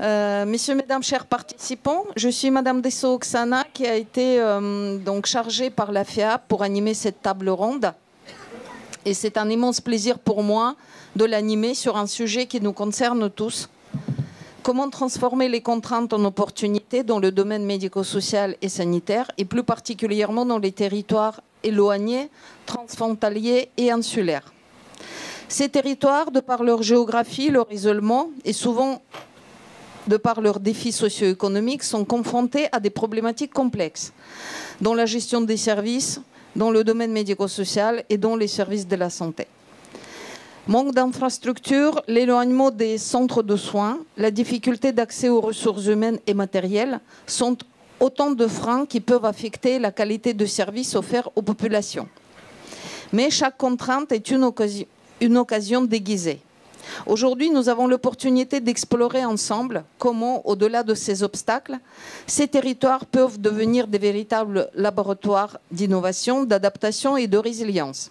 Messieurs, Mesdames, chers participants, je suis Madame Dessau Oksana qui a été donc chargée par la FEAP pour animer cette table ronde. Et c'est un immense plaisir pour moi de l'animer sur un sujet qui nous concerne tous. Comment transformer les contraintes en opportunités dans le domaine médico-social et sanitaire, et plus particulièrement dans les territoires éloignés, transfrontaliers et insulaires. Ces territoires, de par leur géographie, leur isolement et souvent de par leurs défis socio-économiques, sont confrontés à des problématiques complexes dans la gestion des services, dans le domaine médico-social et dans les services de la santé. Manque d'infrastructures, l'éloignement des centres de soins, la difficulté d'accès aux ressources humaines et matérielles sont autant de freins qui peuvent affecter la qualité de services offerts aux populations. Mais chaque contrainte est une occasion déguisée. Aujourd'hui, nous avons l'opportunité d'explorer ensemble comment, au-delà de ces obstacles, ces territoires peuvent devenir des véritables laboratoires d'innovation, d'adaptation et de résilience.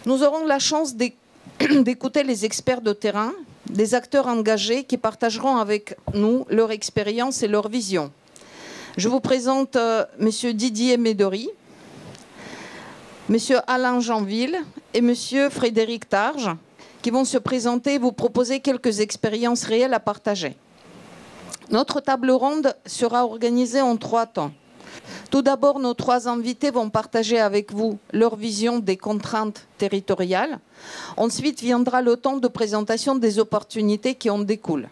Nous aurons la chance d'écouter les experts de terrain, des acteurs engagés qui partageront avec nous leur expérience et leur vision. Je vous présente M. Didier Médory, M. Alain Janville et M. Frédéric Targe, qui vont se présenter et vous proposer quelques expériences réelles à partager. Notre table ronde sera organisée en 3 temps. Tout d'abord, nos 3 invités vont partager avec vous leur vision des contraintes territoriales. Ensuite viendra le temps de présentation des opportunités qui en découlent.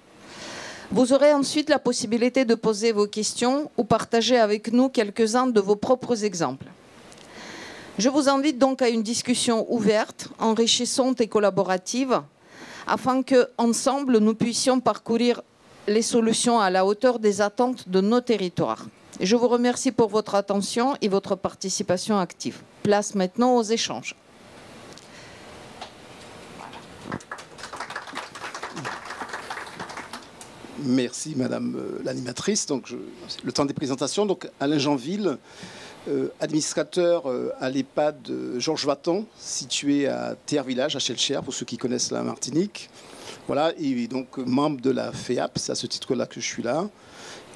Vous aurez ensuite la possibilité de poser vos questions ou partager avec nous quelques-uns de vos propres exemples. Je vous invite donc à une discussion ouverte, enrichissante et collaborative, afin qu'ensemble, nous puissions parcourir les solutions à la hauteur des attentes de nos territoires. Je vous remercie pour votre attention et votre participation active. Place maintenant aux échanges. Merci Madame l'animatrice. Donc, le temps des présentations. Donc, Alain Janville, administrateur à l'EHPAD Georges Vaton, situé à Terre-Village, à Chelcher, pour ceux qui connaissent la Martinique. Voilà, et donc membre de la FEAP, c'est à ce titre-là que je suis là.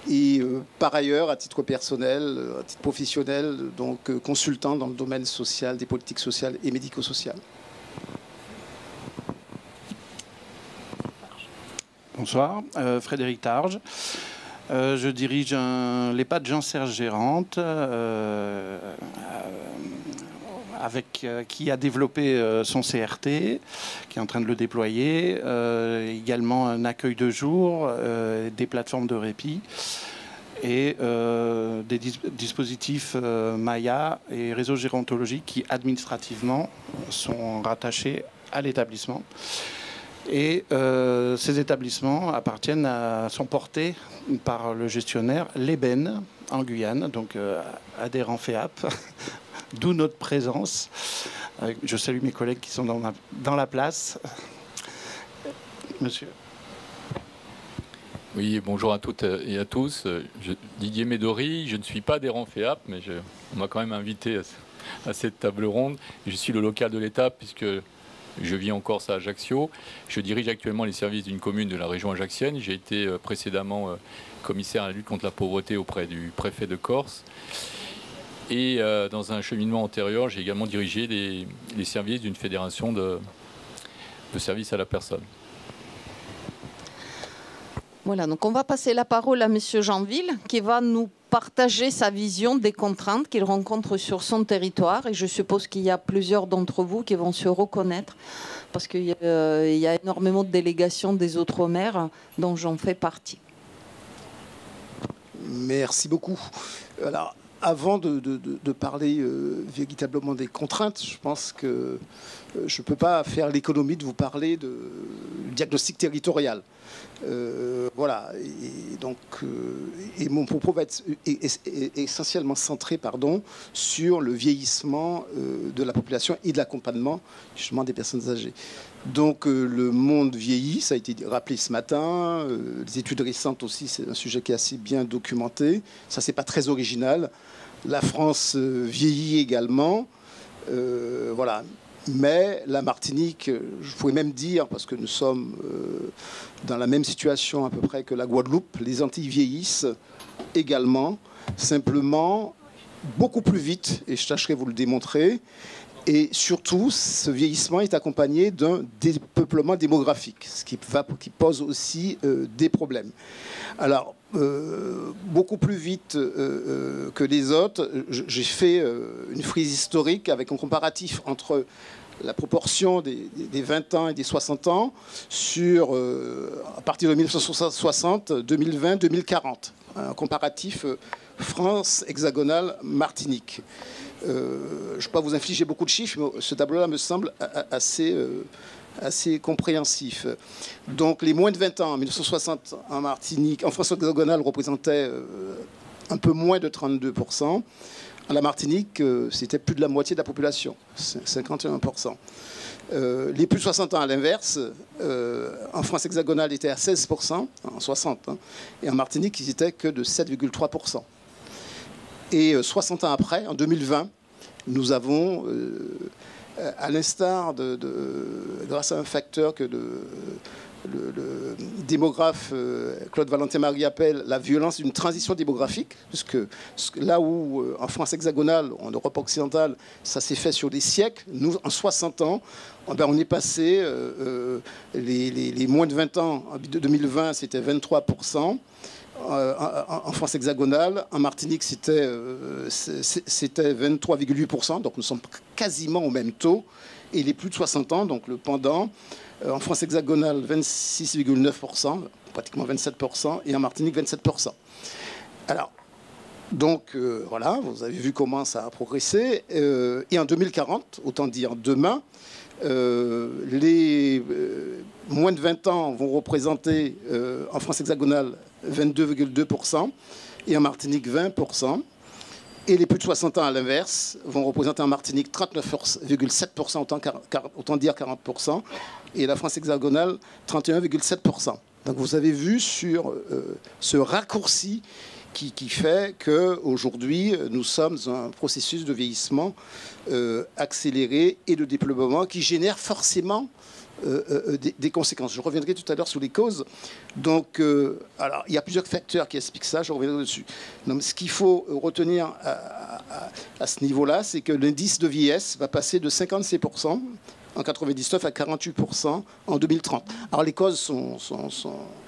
Et par ailleurs, à titre personnel, à titre professionnel, donc consultant dans le domaine social, des politiques sociales et médico-sociales. Bonsoir, Frédéric Targe. Je dirige l'EHPAD Jean-Serge Gérante, qui a développé son CRT, qui est en train de le déployer, également un accueil de jour, des plateformes de répit et des dispositifs Maya et réseau gérontologique qui administrativement sont rattachés à l'établissement. Et ces établissements sont portés par le gestionnaire l'Ébène en Guyane, donc adhérent FEAP, d'où notre présence. Je salue mes collègues qui sont dans la place. Monsieur. Oui, bonjour à toutes et à tous. Didier Médory, je ne suis pas adhérent FEAP, mais on m'a quand même invité à cette table ronde. Je suis le local de l'État puisque je vis en Corse à Ajaccio. Je dirige actuellement les services d'une commune de la région ajaxienne. J'ai été précédemment commissaire à la lutte contre la pauvreté auprès du préfet de Corse. Et dans un cheminement antérieur, j'ai également dirigé les services d'une fédération de services à la personne. Voilà, donc on va passer la parole à M. Janville qui va nous partager sa vision des contraintes qu'il rencontre sur son territoire. Et je suppose qu'il y a plusieurs d'entre vous qui vont se reconnaître parce qu'il y a énormément de délégations des Outre-mer dont j'en fais partie. Merci beaucoup. Alors, avant de parler véritablement des contraintes, je pense que je ne peux pas faire l'économie de vous parler du diagnostic territorial. Voilà, et donc mon propos va être essentiellement centré sur le vieillissement de la population et de l'accompagnement justement des personnes âgées. Donc le monde vieillit, ça a été rappelé ce matin, les études récentes aussi, c'est un sujet qui est assez bien documenté, ça c'est pas très original. La France vieillit également, voilà. Mais la Martinique, je pourrais même dire, parce que nous sommes dans la même situation à peu près que la Guadeloupe, les Antilles vieillissent également, simplement beaucoup plus vite, et je tâcherai de vous le démontrer. Et surtout, ce vieillissement est accompagné d'un dépeuplement démographique, ce qui pose aussi des problèmes. Alors, beaucoup plus vite que les autres, j'ai fait une frise historique avec un comparatif entre la proportion des 20 ans et des 60 ans à partir de 1960, 2020, 2040. Un comparatif France hexagonale Martinique. Je ne vais pas vous infliger beaucoup de chiffres, mais ce tableau-là me semble assez compréhensif. Donc les moins de 20 ans en 1960 en Martinique, en France hexagonale, représentaient un peu moins de 32%. En la Martinique, c'était plus de la moitié de la population, 51%. Les plus de 60 ans, à l'inverse, en France hexagonale, étaient à 16%, en 60, hein, et en Martinique, ils n'étaient que de 7,3%. Et 60 ans après, en 2020, nous avons, à l'instar grâce à un facteur que le démographe Claude Valentin-Marie appelle la violence d'une transition démographique, puisque là où en France hexagonale, en Europe occidentale, ça s'est fait sur des siècles, nous, en 60 ans, on est passé, les moins de 20 ans, en 2020, c'était 23%. En France hexagonale, en Martinique, c'était 23,8%, donc nous sommes quasiment au même taux. Et les plus de 60 ans, donc le pendant, en France hexagonale, 26,9%, pratiquement 27%, et en Martinique, 27%. Alors, donc voilà, vous avez vu comment ça a progressé. Et en 2040, autant dire demain, les moins de 20 ans vont représenter en France hexagonale 22,2% et en Martinique 20%. Et les plus de 60 ans, à l'inverse, vont représenter en Martinique 39,7%, autant dire 40%, et la France hexagonale 31,7%. Donc vous avez vu sur ce raccourci qui fait qu'aujourd'hui, nous sommes dans un processus de vieillissement accéléré et de développement qui génère forcément des conséquences. Je reviendrai tout à l'heure sur les causes. Donc, alors, il y a plusieurs facteurs qui expliquent ça, je reviendrai dessus. Donc, ce qu'il faut retenir à ce niveau-là, c'est que l'indice de vieillesse va passer de 56% en 99 à 48% en 2030. Alors, les causes sont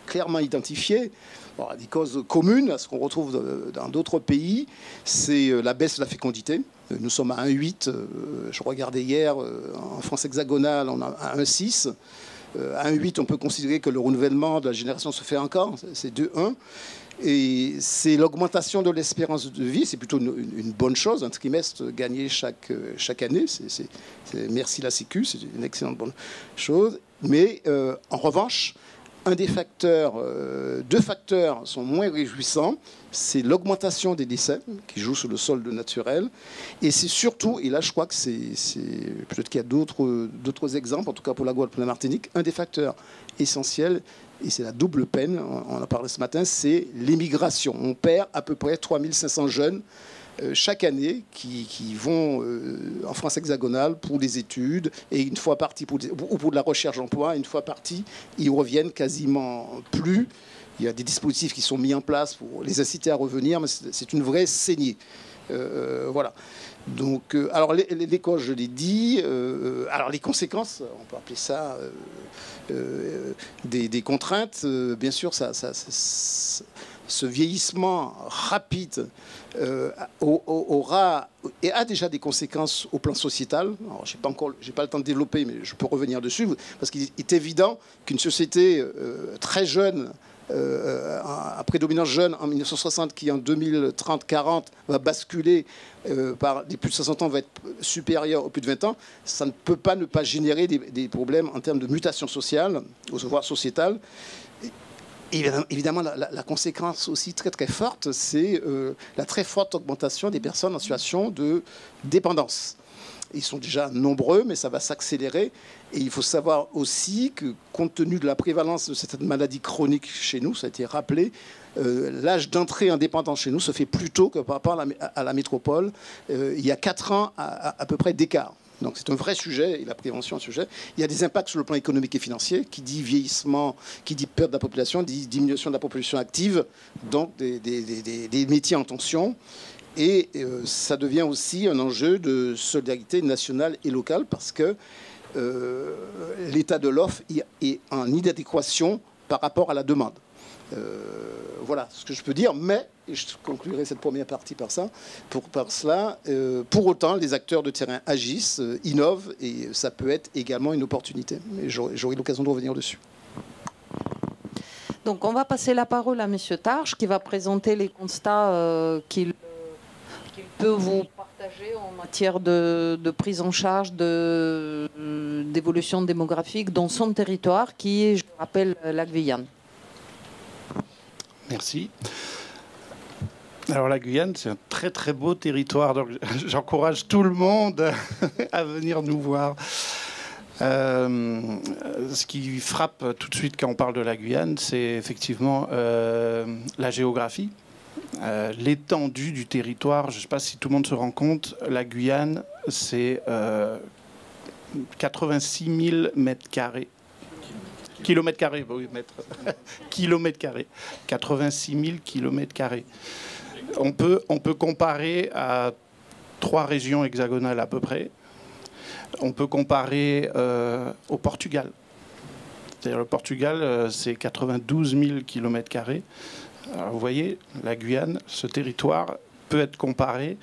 clairement identifiées. Bon, des causes communes à ce qu'on retrouve dans d'autres pays, c'est la baisse de la fécondité. Nous sommes à 1,8. Je regardais hier, en France hexagonale, on a à 1,6. À 1,8, on peut considérer que le renouvellement de la génération se fait encore. C'est 2,1. Et c'est l'augmentation de l'espérance de vie. C'est plutôt une bonne chose. Un trimestre gagné chaque année. Merci la Sécu, c'est une excellente bonne chose. Mais en revanche, deux facteurs sont moins réjouissants. C'est l'augmentation des décès qui joue sur le solde naturel. Et c'est surtout, et là je crois que peut-être qu'il y a d'autres exemples, en tout cas pour la Guadeloupe et la Martinique, un des facteurs essentiels, et c'est la double peine, on en parlait ce matin, c'est l'immigration. On perd à peu près 3500 jeunes chaque année qui vont en France hexagonale pour des études et une fois partis ou pour de la recherche d'emploi, une fois partis, ils reviennent quasiment plus. Il y a des dispositifs qui sont mis en place pour les inciter à revenir, mais c'est une vraie saignée. Voilà. Donc, alors les causes, je l'ai dit. Alors les conséquences, on peut appeler ça des contraintes. Bien sûr, ce vieillissement rapide aura et a déjà des conséquences au plan sociétal. Je n'ai pas le temps de développer, mais je peux revenir dessus, parce qu'il est évident qu'une société très jeune, à prédominance jeune en 1960, qui en 2030-40 va basculer par les plus de 60 ans, va être supérieur aux plus de 20 ans, ça ne peut pas ne pas générer des problèmes en termes de mutation sociale, voire sociétale. Évidemment, la conséquence aussi très très forte, c'est la très forte augmentation des personnes en situation de dépendance. Ils sont déjà nombreux, mais ça va s'accélérer. Et il faut savoir aussi que, compte tenu de la prévalence de cette maladie chronique chez nous, ça a été rappelé, l'âge d'entrée en dépendance chez nous se fait plus tôt que par rapport à la métropole. Il y a 4 ans à peu près d'écart. Donc c'est un vrai sujet, et la prévention est un sujet. Il y a des impacts sur le plan économique et financier, qui dit vieillissement, qui dit perte de la population, dit diminution de la population active, donc des métiers en tension. Et ça devient aussi un enjeu de solidarité nationale et locale, parce que l'état de l'offre est en inadéquation par rapport à la demande. Voilà ce que je peux dire, mais, et je conclurai cette première partie par cela, pour autant, les acteurs de terrain agissent, innovent, et ça peut être également une opportunité. Mais j'aurai l'occasion de revenir dessus. Donc, on va passer la parole à M. Tarche, qui va présenter les constats qu'il peut vous partager en matière de prise en charge d'évolution démographique dans son territoire, qui est, je rappelle, la Guyane. Merci. Alors la Guyane, c'est un très très beau territoire, donc j'encourage tout le monde à venir nous voir. Ce qui frappe tout de suite quand on parle de la Guyane, c'est effectivement la géographie, l'étendue du territoire. Je ne sais pas si tout le monde se rend compte, la Guyane, c'est 86 000 mètres carrés. Kilomètres carrés, oui, mètres. Kilomètres carrés. 86 000 kilomètres carrés. On peut comparer à 3 régions hexagonales à peu près. On peut comparer au Portugal. C'est-à-dire le Portugal, c'est 92 000 kilomètres carrés. Alors vous voyez, la Guyane, ce territoire peut être comparé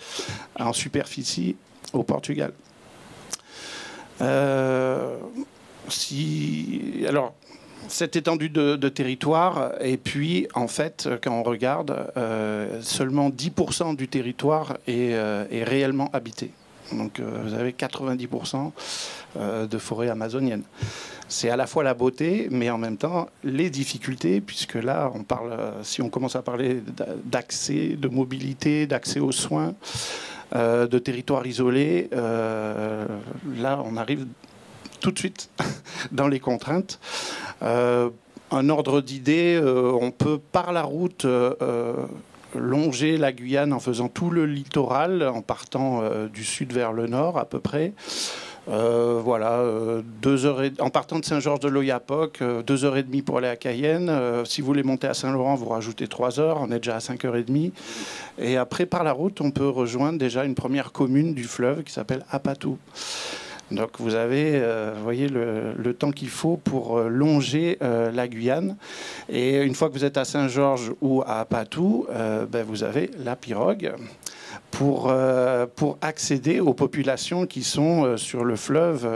en superficie au Portugal. Alors, cette étendue de territoire, et puis en fait, quand on regarde, seulement 10% du territoire est réellement habité. Donc vous avez 90% de forêt amazonienne. C'est à la fois la beauté, mais en même temps les difficultés, puisque là, on parle, si on commence à parler d'accès, de mobilité, d'accès aux soins, de territoires isolés, là, on arrive tout de suite dans les contraintes. Un ordre d'idée, on peut par la route longer la Guyane en faisant tout le littoral, en partant du sud vers le nord à peu près. Voilà, en partant de Saint-Georges de l'Oyapock, 2h30 pour aller à Cayenne. Si vous voulez monter à Saint-Laurent, vous rajoutez 3 heures, on est déjà à 5h30. Et après, par la route, on peut rejoindre déjà une première commune du fleuve qui s'appelle Apatou. Donc vous avez, voyez, le temps qu'il faut pour longer la Guyane. Et une fois que vous êtes à Saint-Georges ou à Apatou, vous avez la pirogue pour accéder aux populations qui sont sur le fleuve,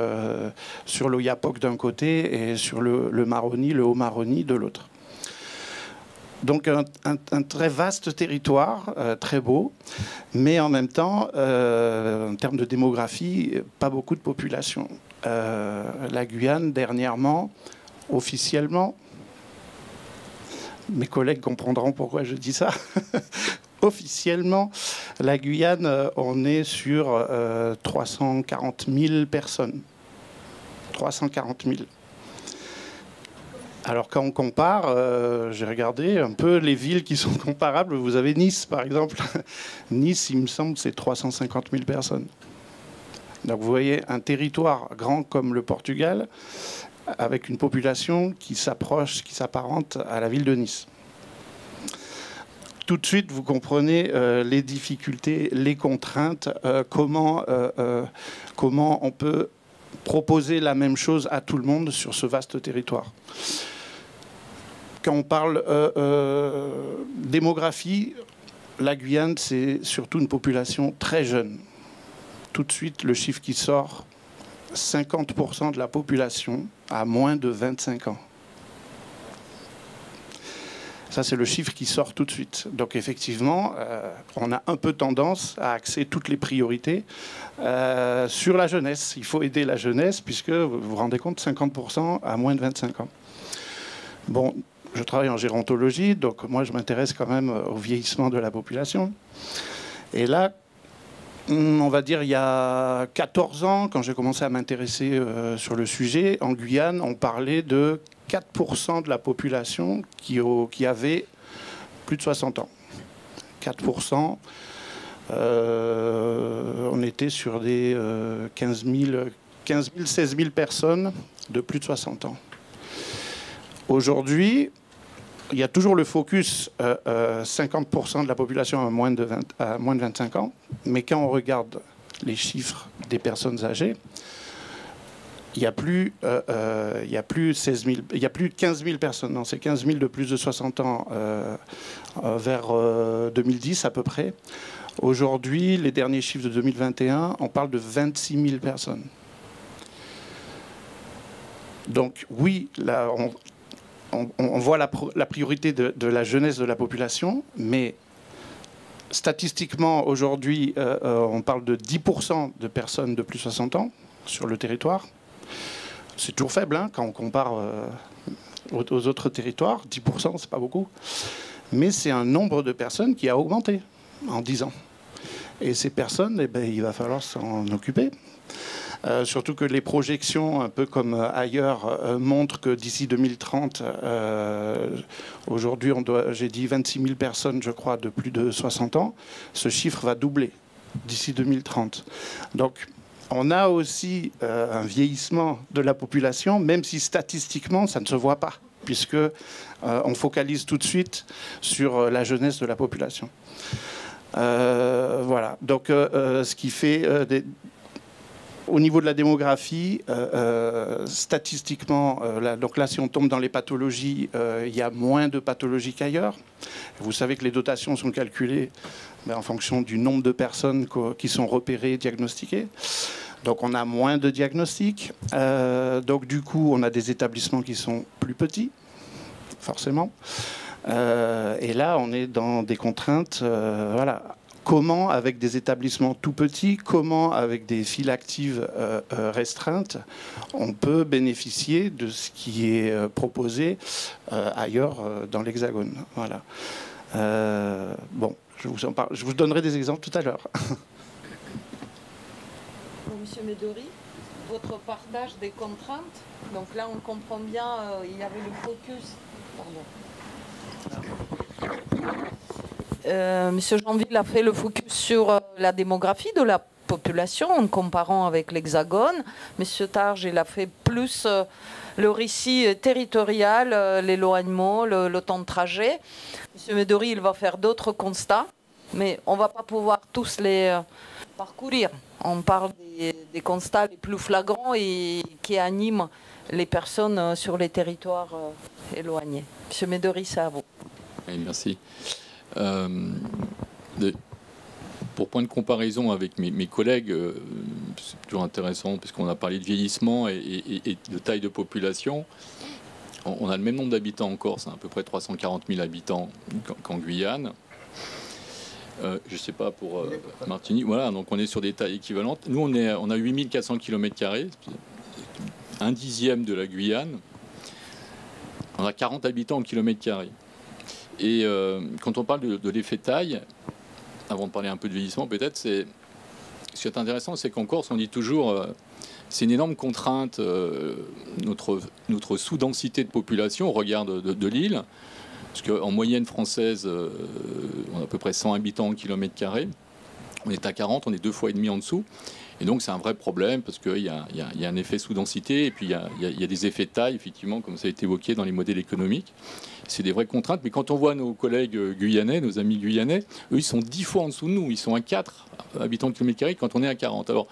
sur l'Oyapock d'un côté et sur le Maroni, le Haut-Maroni de l'autre. Donc un très vaste territoire, très beau, mais en même temps, en termes de démographie, pas beaucoup de population. La Guyane, dernièrement, officiellement, mes collègues comprendront pourquoi je dis ça, officiellement, la Guyane, on est sur 340 000 personnes. 340 000. Alors quand on compare, j'ai regardé un peu les villes qui sont comparables. Vous avez Nice, par exemple. Nice, il me semble, c'est 350 000 personnes. Donc vous voyez un territoire grand comme le Portugal, avec une population qui s'approche, qui s'apparente à la ville de Nice. Tout de suite, vous comprenez les difficultés, les contraintes, comment on peut proposer la même chose à tout le monde sur ce vaste territoire. Quand on parle démographie, la Guyane, c'est surtout une population très jeune. Tout de suite, le chiffre qui sort, 50% de la population a moins de 25 ans. Ça, c'est le chiffre qui sort tout de suite. Donc, effectivement, on a un peu tendance à axer toutes les priorités sur la jeunesse. Il faut aider la jeunesse, puisque vous vous rendez compte, 50% à moins de 25 ans. Bon, je travaille en gérontologie, donc moi, je m'intéresse quand même au vieillissement de la population. Et là, on va dire, il y a 14 ans, quand j'ai commencé à m'intéresser sur le sujet, en Guyane, on parlait de 4% de la population qui avait plus de 60 ans. 4%. On était sur des 15 000, 16 000 personnes de plus de 60 ans. Aujourd'hui, il y a toujours le focus 50% de la population à moins de 25 ans, mais quand on regarde les chiffres des personnes âgées, il n'y a plus 16 000, il y a plus de 15 000 personnes. Non, c'est 15 000 de plus de 60 ans vers 2010 à peu près. Aujourd'hui, les derniers chiffres de 2021, on parle de 26 000 personnes. Donc oui, là, on voit la priorité de la jeunesse de la population, mais statistiquement, aujourd'hui, on parle de 10% de personnes de plus de 60 ans sur le territoire. C'est toujours faible hein, quand on compare aux autres territoires. 10%, c'est pas beaucoup. Mais c'est un nombre de personnes qui a augmenté en 10 ans. Et ces personnes, eh ben, il va falloir s'en occuper. Surtout que les projections, un peu comme ailleurs, montrent que d'ici 2030, aujourd'hui, j'ai dit 26 000 personnes, je crois, de plus de 60 ans. Ce chiffre va doubler d'ici 2030. Donc, on a aussi un vieillissement de la population, même si statistiquement, ça ne se voit pas, puisque on focalise tout de suite sur la jeunesse de la population. Voilà. Donc, ce qui fait... Au niveau de la démographie, statistiquement, donc là, si on tombe dans les pathologies, il y a moins de pathologies qu'ailleurs. Vous savez que les dotations sont calculées en fonction du nombre de personnes qui sont repérées, diagnostiquées. Donc on a moins de diagnostics. Donc du coup, on a des établissements qui sont plus petits, forcément. Et là, on est dans des contraintes, voilà. Comment, avec des établissements tout petits, comment, avec des files actives restreintes, on peut bénéficier de ce qui est proposé ailleurs dans l'Hexagone. Voilà. Bon, je vous donnerai des exemples tout à l'heure. Monsieur Médori, votre partage des contraintes. Donc là, on comprend bien, il y avait le focus. Pardon. Monsieur Janville a fait le focus sur la démographie de la population en comparant avec l'Hexagone. Monsieur Targe, il a fait plus le récit territorial, l'éloignement, le temps de trajet. Monsieur Médori, il va faire d'autres constats, mais on ne va pas pouvoir tous les parcourir. On parle des constats les plus flagrants et qui animent les personnes sur les territoires éloignés. Monsieur Médori, c'est à vous. Oui, merci. Pour point de comparaison avec mes collègues, c'est toujours intéressant puisqu'on a parlé de vieillissement et de taille de population. On a le même nombre d'habitants en Corse, à peu près 340 000 habitants qu'en Guyane. Je ne sais pas pour Martinique. Voilà, donc on est sur des tailles équivalentes. Nous, on a 8 400 km², un dixième de la Guyane. On a 40 habitants au kilomètre carré. Et quand on parle de l'effet taille, avant de parler un peu de vieillissement, peut-être, ce qui est intéressant, c'est qu'en Corse, on dit toujours, c'est une énorme contrainte, notre sous-densité de population au regard de l'île, parce qu'en moyenne française, on a à peu près 100 habitants au kilomètre carré. On est à 40, on est 2,5 fois en dessous. Et donc, c'est un vrai problème parce qu'il y a un effet sous-densité et puis il y a des effets de taille, effectivement, comme ça a été évoqué dans les modèles économiques. C'est des vraies contraintes. Mais quand on voit nos collègues guyanais, nos amis guyanais, eux, ils sont 10 fois en dessous de nous. Ils sont à 4 habitants au kilomètre carré quand on est à 40. Alors,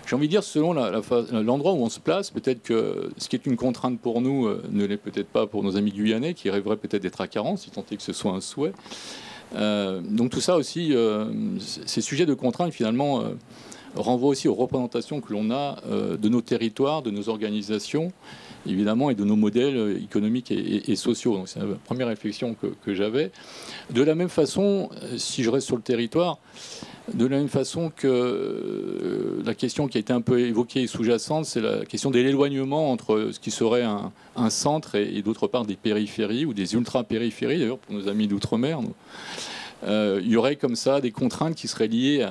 j'ai envie de dire, selon l'endroit où on se place, peut-être que ce qui est une contrainte pour nous ne l'est peut-être pas pour nos amis guyanais, qui rêveraient peut-être d'être à 40, si tant est que ce soit un souhait. Donc tout ça aussi, ces sujets de contrainte, finalement, renvoient aussi aux représentations que l'on a de nos territoires, de nos organisations, évidemment, et de nos modèles économiques et sociaux. Donc c'est la première réflexion que j'avais. De la même façon, si je reste sur le territoire, de la même façon que la question qui a été un peu évoquée et sous-jacente, c'est la question de l'éloignement entre ce qui serait un centre et d'autre part des périphéries ou des ultra-périphéries, d'ailleurs pour nos amis d'outre-mer. Il y aurait comme ça des contraintes qui seraient liées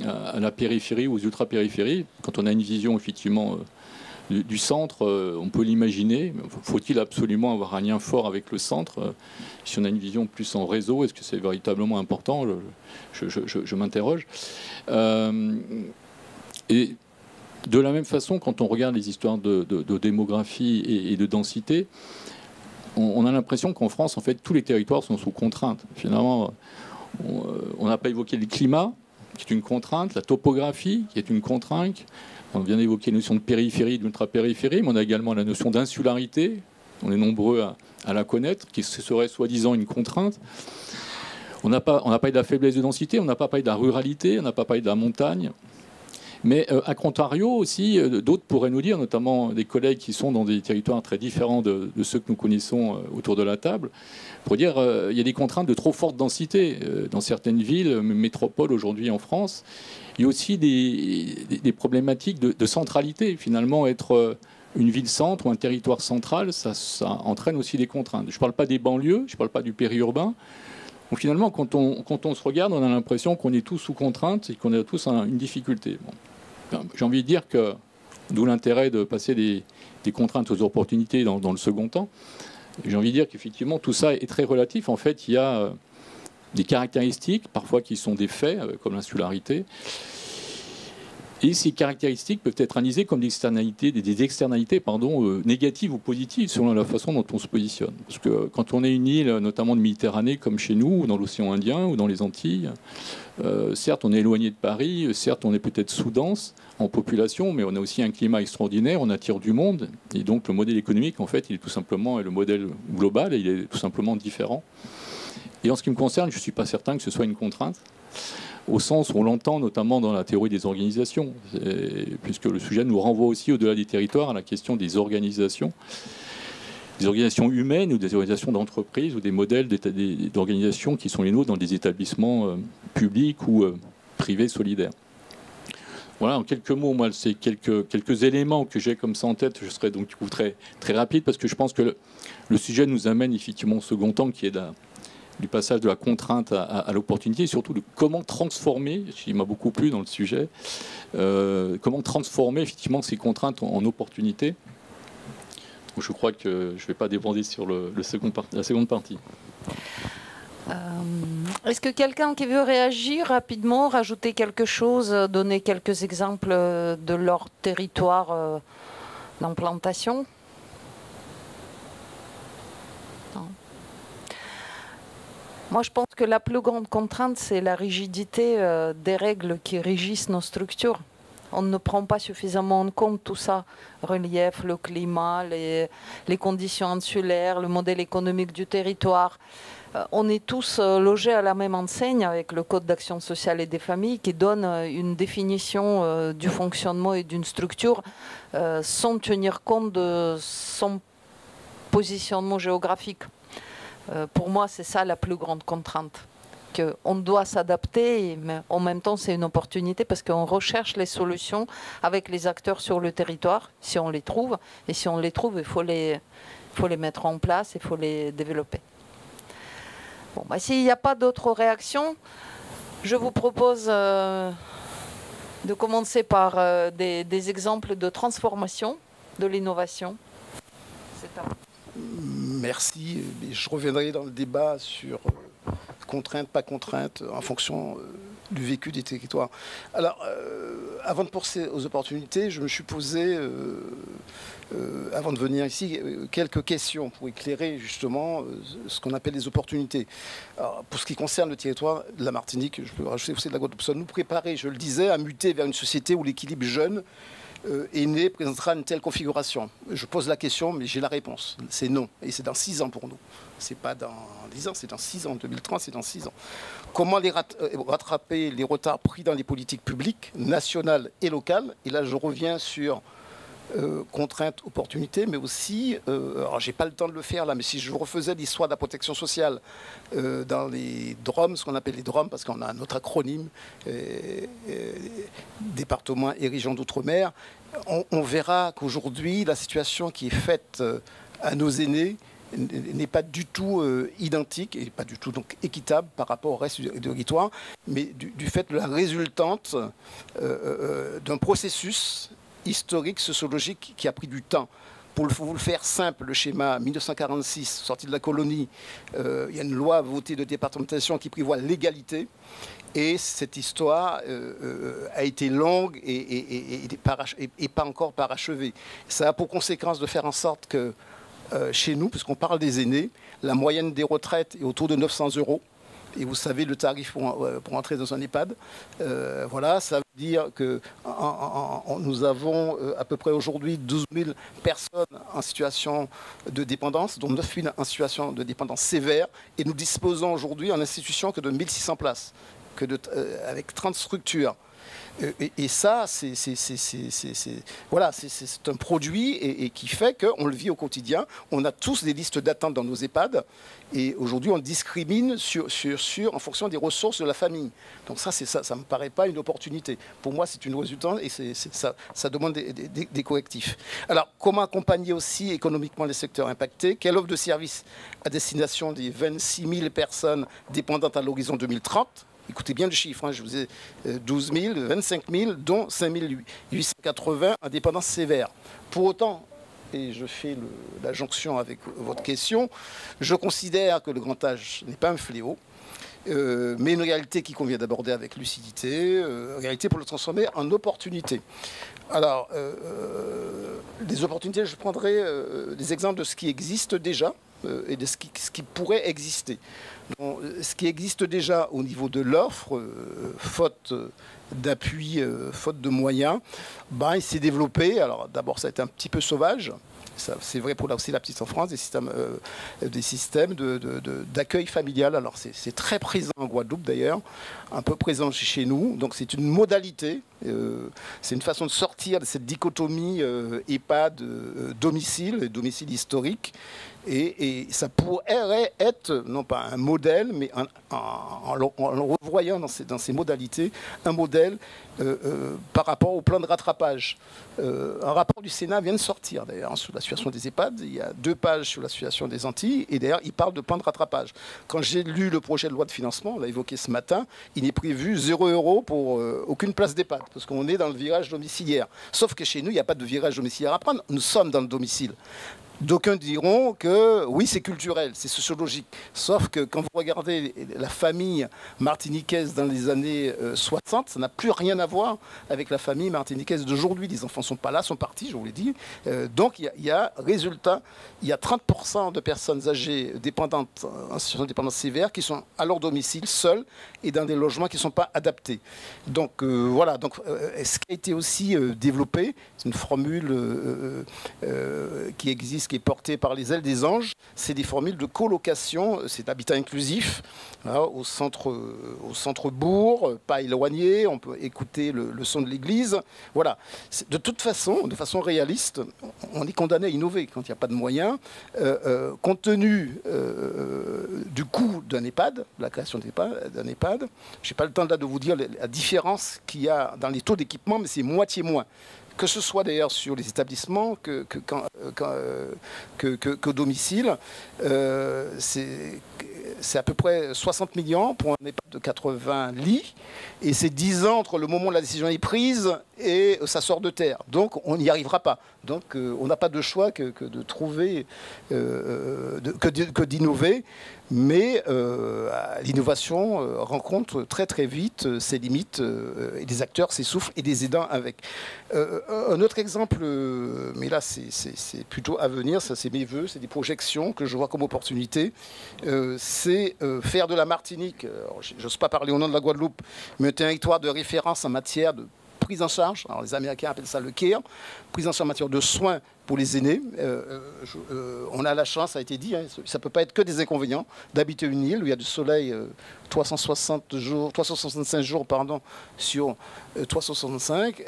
à la périphérie ou aux ultra-périphéries. Quand on a une vision effectivement du centre, on peut l'imaginer. Faut-il absolument avoir un lien fort avec le centre? Si on a une vision plus en réseau, est-ce que c'est véritablement important? Je m'interroge. Et de la même façon, quand on regarde les histoires de démographie et de densité, on a l'impression qu'en France, en fait, tous les territoires sont sous contrainte. Finalement, on n'a pas évoqué le climat, qui est une contrainte, la topographie, qui est une contrainte. On vient d'évoquer la notion de périphérie, d'ultra-périphérie, mais on a également la notion d'insularité. On est nombreux à la connaître, qui serait soi-disant une contrainte. On n'a pas parlé de la faiblesse de densité, on n'a pas parlé de la ruralité, on n'a pas parlé de la montagne. Mais à contrario aussi, d'autres pourraient nous dire, notamment des collègues qui sont dans des territoires très différents de ceux que nous connaissons autour de la table, pour dire il y a des contraintes de trop forte densité dans certaines villes, métropoles aujourd'hui en France. Il y a aussi des problématiques de centralité. Finalement, être une ville-centre ou un territoire central, ça entraîne aussi des contraintes. Je ne parle pas des banlieues, je ne parle pas du périurbain. Donc finalement, quand on se regarde, on a l'impression qu'on est tous sous contrainte et qu'on a tous une difficulté. Bon. J'ai envie de dire que, d'où l'intérêt de passer des contraintes aux opportunités dans le second temps, j'ai envie de dire qu'effectivement, tout ça est très relatif. En fait, il y a des caractéristiques, parfois qui sont des faits, comme l'insularité. Et ces caractéristiques peuvent être analysées comme des externalités négatives ou positives, selon la façon dont on se positionne. Parce que quand on est une île, notamment de Méditerranée, comme chez nous, ou dans l'océan Indien, ou dans les Antilles, certes, on est éloigné de Paris, certes, on est peut-être sous-dense en population, mais on a aussi un climat extraordinaire, on attire du monde, et donc le modèle économique, en fait, il est tout simplement, et le modèle global, il est tout simplement différent. Et en ce qui me concerne, je ne suis pas certain que ce soit une contrainte, au sens où on l'entend notamment dans la théorie des organisations, puisque le sujet nous renvoie aussi au-delà des territoires à la question des organisations humaines ou des organisations d'entreprise ou des modèles d'organisation qui sont les nôtres dans des établissements publics ou privés solidaires. Voilà, en quelques mots, moi, c'est quelques éléments que j'ai comme ça en tête. Je serai donc du coup très, très rapide parce que je pense que le sujet nous amène effectivement au second temps qui est du passage de la contrainte à l'opportunité, et surtout de comment transformer, ce qui m'a beaucoup plu dans le sujet, comment transformer effectivement ces contraintes en opportunités. Donc je crois que je ne vais pas déborder sur la seconde partie. Est-ce que quelqu'un qui veut réagir rapidement, rajouter quelque chose, donner quelques exemples de leur territoire d'implantation? Moi, je pense que la plus grande contrainte, c'est la rigidité des règles qui régissent nos structures. On ne prend pas suffisamment en compte tout ça, relief, le climat, les conditions insulaires, le modèle économique du territoire. On est tous logés à la même enseigne avec le Code d'action sociale et des familles qui donne une définition du fonctionnement et d'une structure sans tenir compte de son positionnement géographique. Pour moi, c'est ça la plus grande contrainte. On doit s'adapter, mais en même temps, c'est une opportunité parce qu'on recherche les solutions avec les acteurs sur le territoire, si on les trouve. Et si on les trouve, il faut les mettre en place, il faut les développer. Bon, bah, s'il n'y a pas d'autres réactions, je vous propose de commencer par des exemples de transformation de l'innovation. C'est à vous. Merci. Je reviendrai dans le débat sur contraintes, pas contraintes, en fonction du vécu des territoires. Alors, avant de penser aux opportunités, je me suis posé, avant de venir ici, quelques questions pour éclairer justement ce qu'on appelle les opportunités. Alors, pour ce qui concerne le territoire de la Martinique, je peux rajouter aussi de la Guadeloupe, nous préparer, je le disais, à muter vers une société où l'équilibre jeune est né, présentera une telle configuration. Je pose la question, mais j'ai la réponse. C'est non. Et c'est dans 6 ans pour nous. C'est pas dans 10 ans, c'est dans 6 ans. 2030, c'est dans 6 ans. Comment rattraper les retards pris dans les politiques publiques, nationales et locales? Et là, je reviens sur contraintes, opportunités, mais aussi, alors j'ai pas le temps de le faire là, mais si je refaisais l'histoire de la protection sociale dans les DROM, ce qu'on appelle les DROM, parce qu'on a un autre acronyme, département et région d'outre-mer, on verra qu'aujourd'hui, la situation qui est faite à nos aînés n'est pas du tout identique et pas du tout donc équitable par rapport au reste du territoire, mais du fait de la résultante d'un processus historique, sociologique qui a pris du temps. Pour vous le faire simple, le schéma 1946, sortie de la colonie, il y a une loi votée de départementation qui prévoit l'égalité. Et cette histoire a été longue et pas encore parachevée. Ça a pour conséquence de faire en sorte que chez nous, puisqu'on parle des aînés, la moyenne des retraites est autour de 900 €. Et vous savez le tarif pour entrer dans un EHPAD. Voilà, ça veut dire que nous avons à peu près aujourd'hui 12 000 personnes en situation de dépendance, dont 9 000 en situation de dépendance sévère. Et nous disposons aujourd'hui en institution que de 1 600 places, avec 30 structures. Et ça, c'est un produit et qui fait qu'on le vit au quotidien. On a tous des listes d'attente dans nos EHPAD. Et aujourd'hui, on discrimine en fonction des ressources de la famille. Donc ça ne me paraît pas une opportunité. Pour moi, c'est une résultante et ça demande des correctifs. Alors, comment accompagner aussi économiquement les secteurs impactés? Quelle offre de services à destination des 26 000 personnes dépendantes à l'horizon 2030? Écoutez bien le chiffre, hein, je vous ai 12 000, 25 000, dont 5 880 en dépendance sévère. Pour autant, et je fais la jonction avec votre question, je considère que le grand âge n'est pas un fléau, mais une réalité qui convient d'aborder avec lucidité, une réalité pour le transformer en opportunité. Alors, les opportunités, je prendrai des exemples de ce qui existe déjà et de ce qui pourrait exister. Donc, ce qui existe déjà au niveau de l'offre, faute d'appui, faute de moyens, il s'est développé. Alors d'abord, ça a été un petit peu sauvage. C'est vrai pour aussi la petite enfance, des systèmes d'accueil familial. Alors c'est très présent en Guadeloupe d'ailleurs, un peu présent chez nous. Donc c'est une modalité, c'est une façon de sortir de cette dichotomie EHPAD, domicile historique. Et ça pourrait être, non pas un modèle, mais en le revoyant dans ces modalités, un modèle par rapport au plan de rattrapage. Un rapport du Sénat vient de sortir d'ailleurs sur la situation des EHPAD. Il y a 2 pages sur la situation des Antilles et d'ailleurs il parle de plan de rattrapage. Quand j'ai lu le projet de loi de financement, on l'a évoqué ce matin, il n'est prévu 0 € pour aucune place d'EHPAD parce qu'on est dans le virage domiciliaire. Sauf que chez nous, il n'y a pas de virage domiciliaire à prendre. Nous sommes dans le domicile. D'aucuns diront que oui, c'est culturel, c'est sociologique. Sauf que quand vous regardez la famille martiniquaise dans les années 60, ça n'a plus rien à voir avec la famille martiniquaise d'aujourd'hui. Les enfants ne sont pas là, sont partis, je vous l'ai dit. Donc il y a 30% de personnes âgées dépendantes en situation de dépendance sévère qui sont à leur domicile, seules, et dans des logements qui ne sont pas adaptés. Donc voilà, donc, ce qui a été aussi développé, c'est une formule qui existe, qui est portée par les ailes des anges, c'est des formules de colocation, c'est d'habitat inclusif, là, au centre-bourg, pas éloigné, on peut écouter le son de l'église. Voilà. De toute façon, de façon réaliste, on est condamné à innover quand il n'y a pas de moyens. Compte tenu du coût d'un EHPAD, la création d'un EHPAD, je n'ai pas le temps là de vous dire la différence qu'il y a dans les taux d'équipement, mais c'est moitié moins. Que ce soit d'ailleurs sur les établissements qu'au domicile, c'est à peu près 60 millions pour un EHPAD de 80 lits, et c'est 10 ans entre le moment où la décision est prise et ça sort de terre. Donc on n'y arrivera pas. Donc on n'a pas de choix que de trouver, que d'innover, mais l'innovation rencontre très très vite ses limites, et les acteurs s'essoufflent et des aidants avec. Un autre exemple, mais là c'est plutôt à venir, ça c'est mes voeux, c'est des projections que je vois comme opportunité, c'est faire de la Martinique, je n'ose pas parler au nom de la Guadeloupe, mais un territoire de référence en matière de prise en charge, alors les Américains appellent ça le CARE, prise en charge en matière de soins pour les aînés. On a la chance, ça a été dit, hein, ça ne peut pas être que des inconvénients d'habiter une île où il y a du soleil 365 jours sur 365.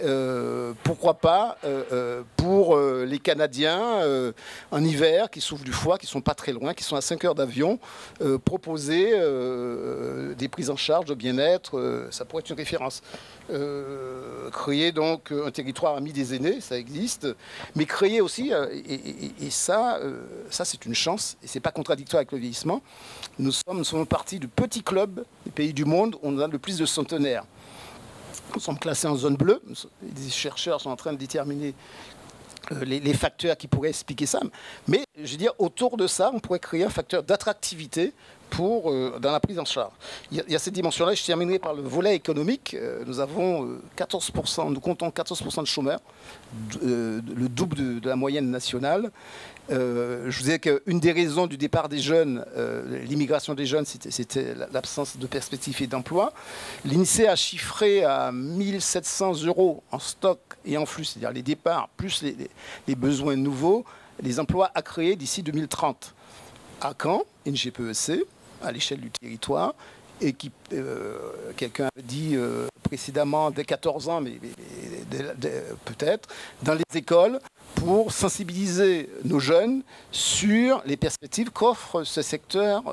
Pourquoi pas pour les Canadiens en hiver qui souffrent du froid, qui ne sont pas très loin, qui sont à 5 heures d'avion, proposer des prises en charge de bien-être, ça pourrait être une référence. Créer donc un territoire ami des aînés, ça existe, mais créer aussi, et ça c'est une chance, et c'est pas contradictoire avec le vieillissement, nous sommes partie du petit club des pays du monde où on a le plus de centenaires. Nous sommes classés en zone bleue. Les chercheurs sont en train de déterminer les facteurs qui pourraient expliquer ça. Mais je veux dire, autour de ça, on pourrait créer un facteur d'attractivité dans la prise en charge. Il y a cette dimension-là. Je terminerai par le volet économique. Nous avons 14%, nous comptons 14% de chômeurs, le double de la moyenne nationale. Je vous disais qu'une des raisons du départ des jeunes, l'immigration des jeunes, c'était l'absence de perspectives et d'emploi. L'INSEE a chiffré à 1 700 € en stock et en flux, c'est-à-dire les départs plus les besoins nouveaux, les emplois à créer d'ici 2030. À Caen, NGPEC, à l'échelle du territoire, et qui, quelqu'un a dit précédemment, dès 14 ans, mais peut-être, dans les écoles, pour sensibiliser nos jeunes sur les perspectives qu'offre ce secteur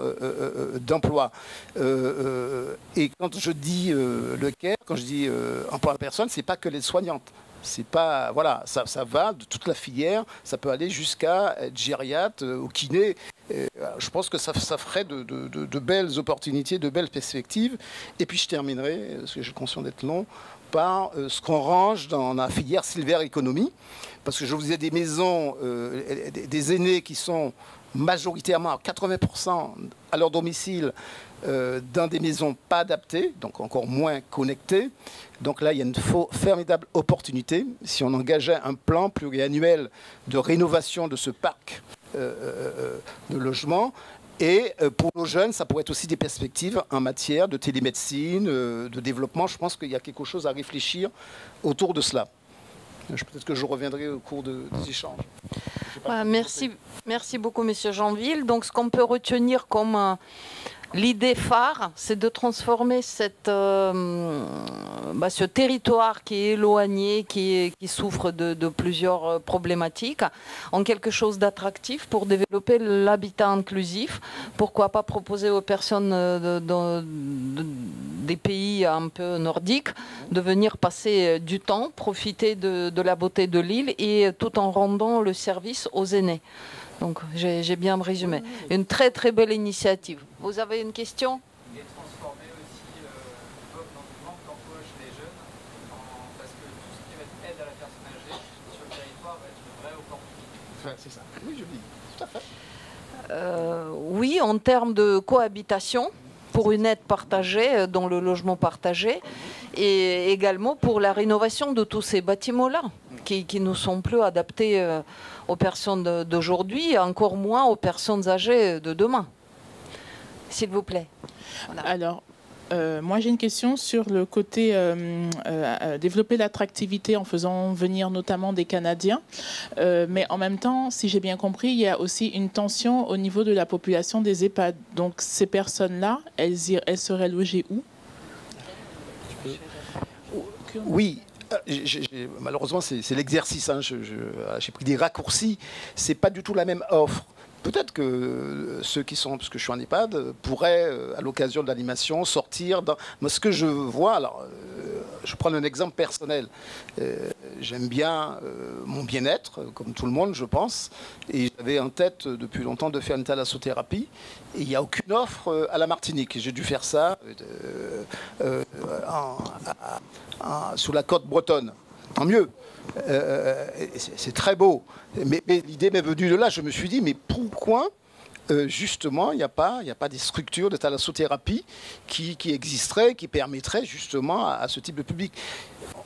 d'emploi. Et quand je dis le CARE, quand je dis emploi à la personne, ce n'est pas que les soignantes. C'est pas, voilà, ça va de toute la filière, ça peut aller jusqu'à être gériatre, au kiné. Je pense que ça ferait de belles opportunités, de belles perspectives. Et puis je terminerai, parce que j'ai conscience d'être long, par ce qu'on range dans la filière Silver Economy. Parce que je vous ai des maisons, des aînés qui sont majoritairement à 80% à leur domicile, dans des maisons pas adaptées, donc encore moins connectées. Donc là, il y a une formidable opportunité. Si on engageait un plan pluriannuel de rénovation de ce parc de logements, et pour nos jeunes, ça pourrait être aussi des perspectives en matière de télémédecine, de développement. Je pense qu'il y a quelque chose à réfléchir autour de cela. Peut-être que je reviendrai au cours des échanges. Merci beaucoup, Monsieur Jeanville. Donc, ce qu'on peut retenir comme l'idée phare, c'est de transformer ce territoire qui est éloigné, qui souffre de plusieurs problématiques, en quelque chose d'attractif pour développer l'habitat inclusif. Pourquoi pas proposer aux personnes des pays un peu nordiques de venir passer du temps, profiter de la beauté de l'île et tout en rendant le service aux aînés. Donc, j'ai bien résumé. Une très, très belle initiative. Vous avez une question ? Il est transformé aussi dans le manque d'emploi chez les jeunes, parce que tout ce qui va être aide à la personne âgée sur le territoire va être une vraie opportunité. Ouais, c'est ça. Oui, je dis. Tout à fait. Oui, en termes de cohabitation, pour une aide partagée dans le logement partagé, et également pour la rénovation de tous ces bâtiments-là, qui ne sont plus adaptés aux personnes d'aujourd'hui, et encore moins aux personnes âgées de demain. S'il vous plaît. Voilà. Alors, moi j'ai une question sur le côté développer l'attractivité en faisant venir notamment des Canadiens. Mais en même temps, si j'ai bien compris, il y a aussi une tension au niveau de la population des EHPAD. Donc ces personnes-là, elles seraient logées où ? Oui. Malheureusement, c'est l'exercice. Hein. J'ai pris des raccourcis. C'est pas du tout la même offre. Peut-être que ceux qui sont, parce que je suis en EHPAD, pourraient, à l'occasion de l'animation, sortir dans... Moi, ce que je vois, alors, je prends un exemple personnel. J'aime bien mon bien-être, comme tout le monde, je pense. Et j'avais en tête, depuis longtemps, de faire une thalassothérapie. Et il n'y a aucune offre à la Martinique. J'ai dû faire ça sur la côte bretonne. Tant mieux. C'est très beau. Mais l'idée m'est venue de là. Je me suis dit, mais pourquoi justement il n'y a pas des structures de thalassothérapie qui existeraient, qui permettraient justement à ce type de public.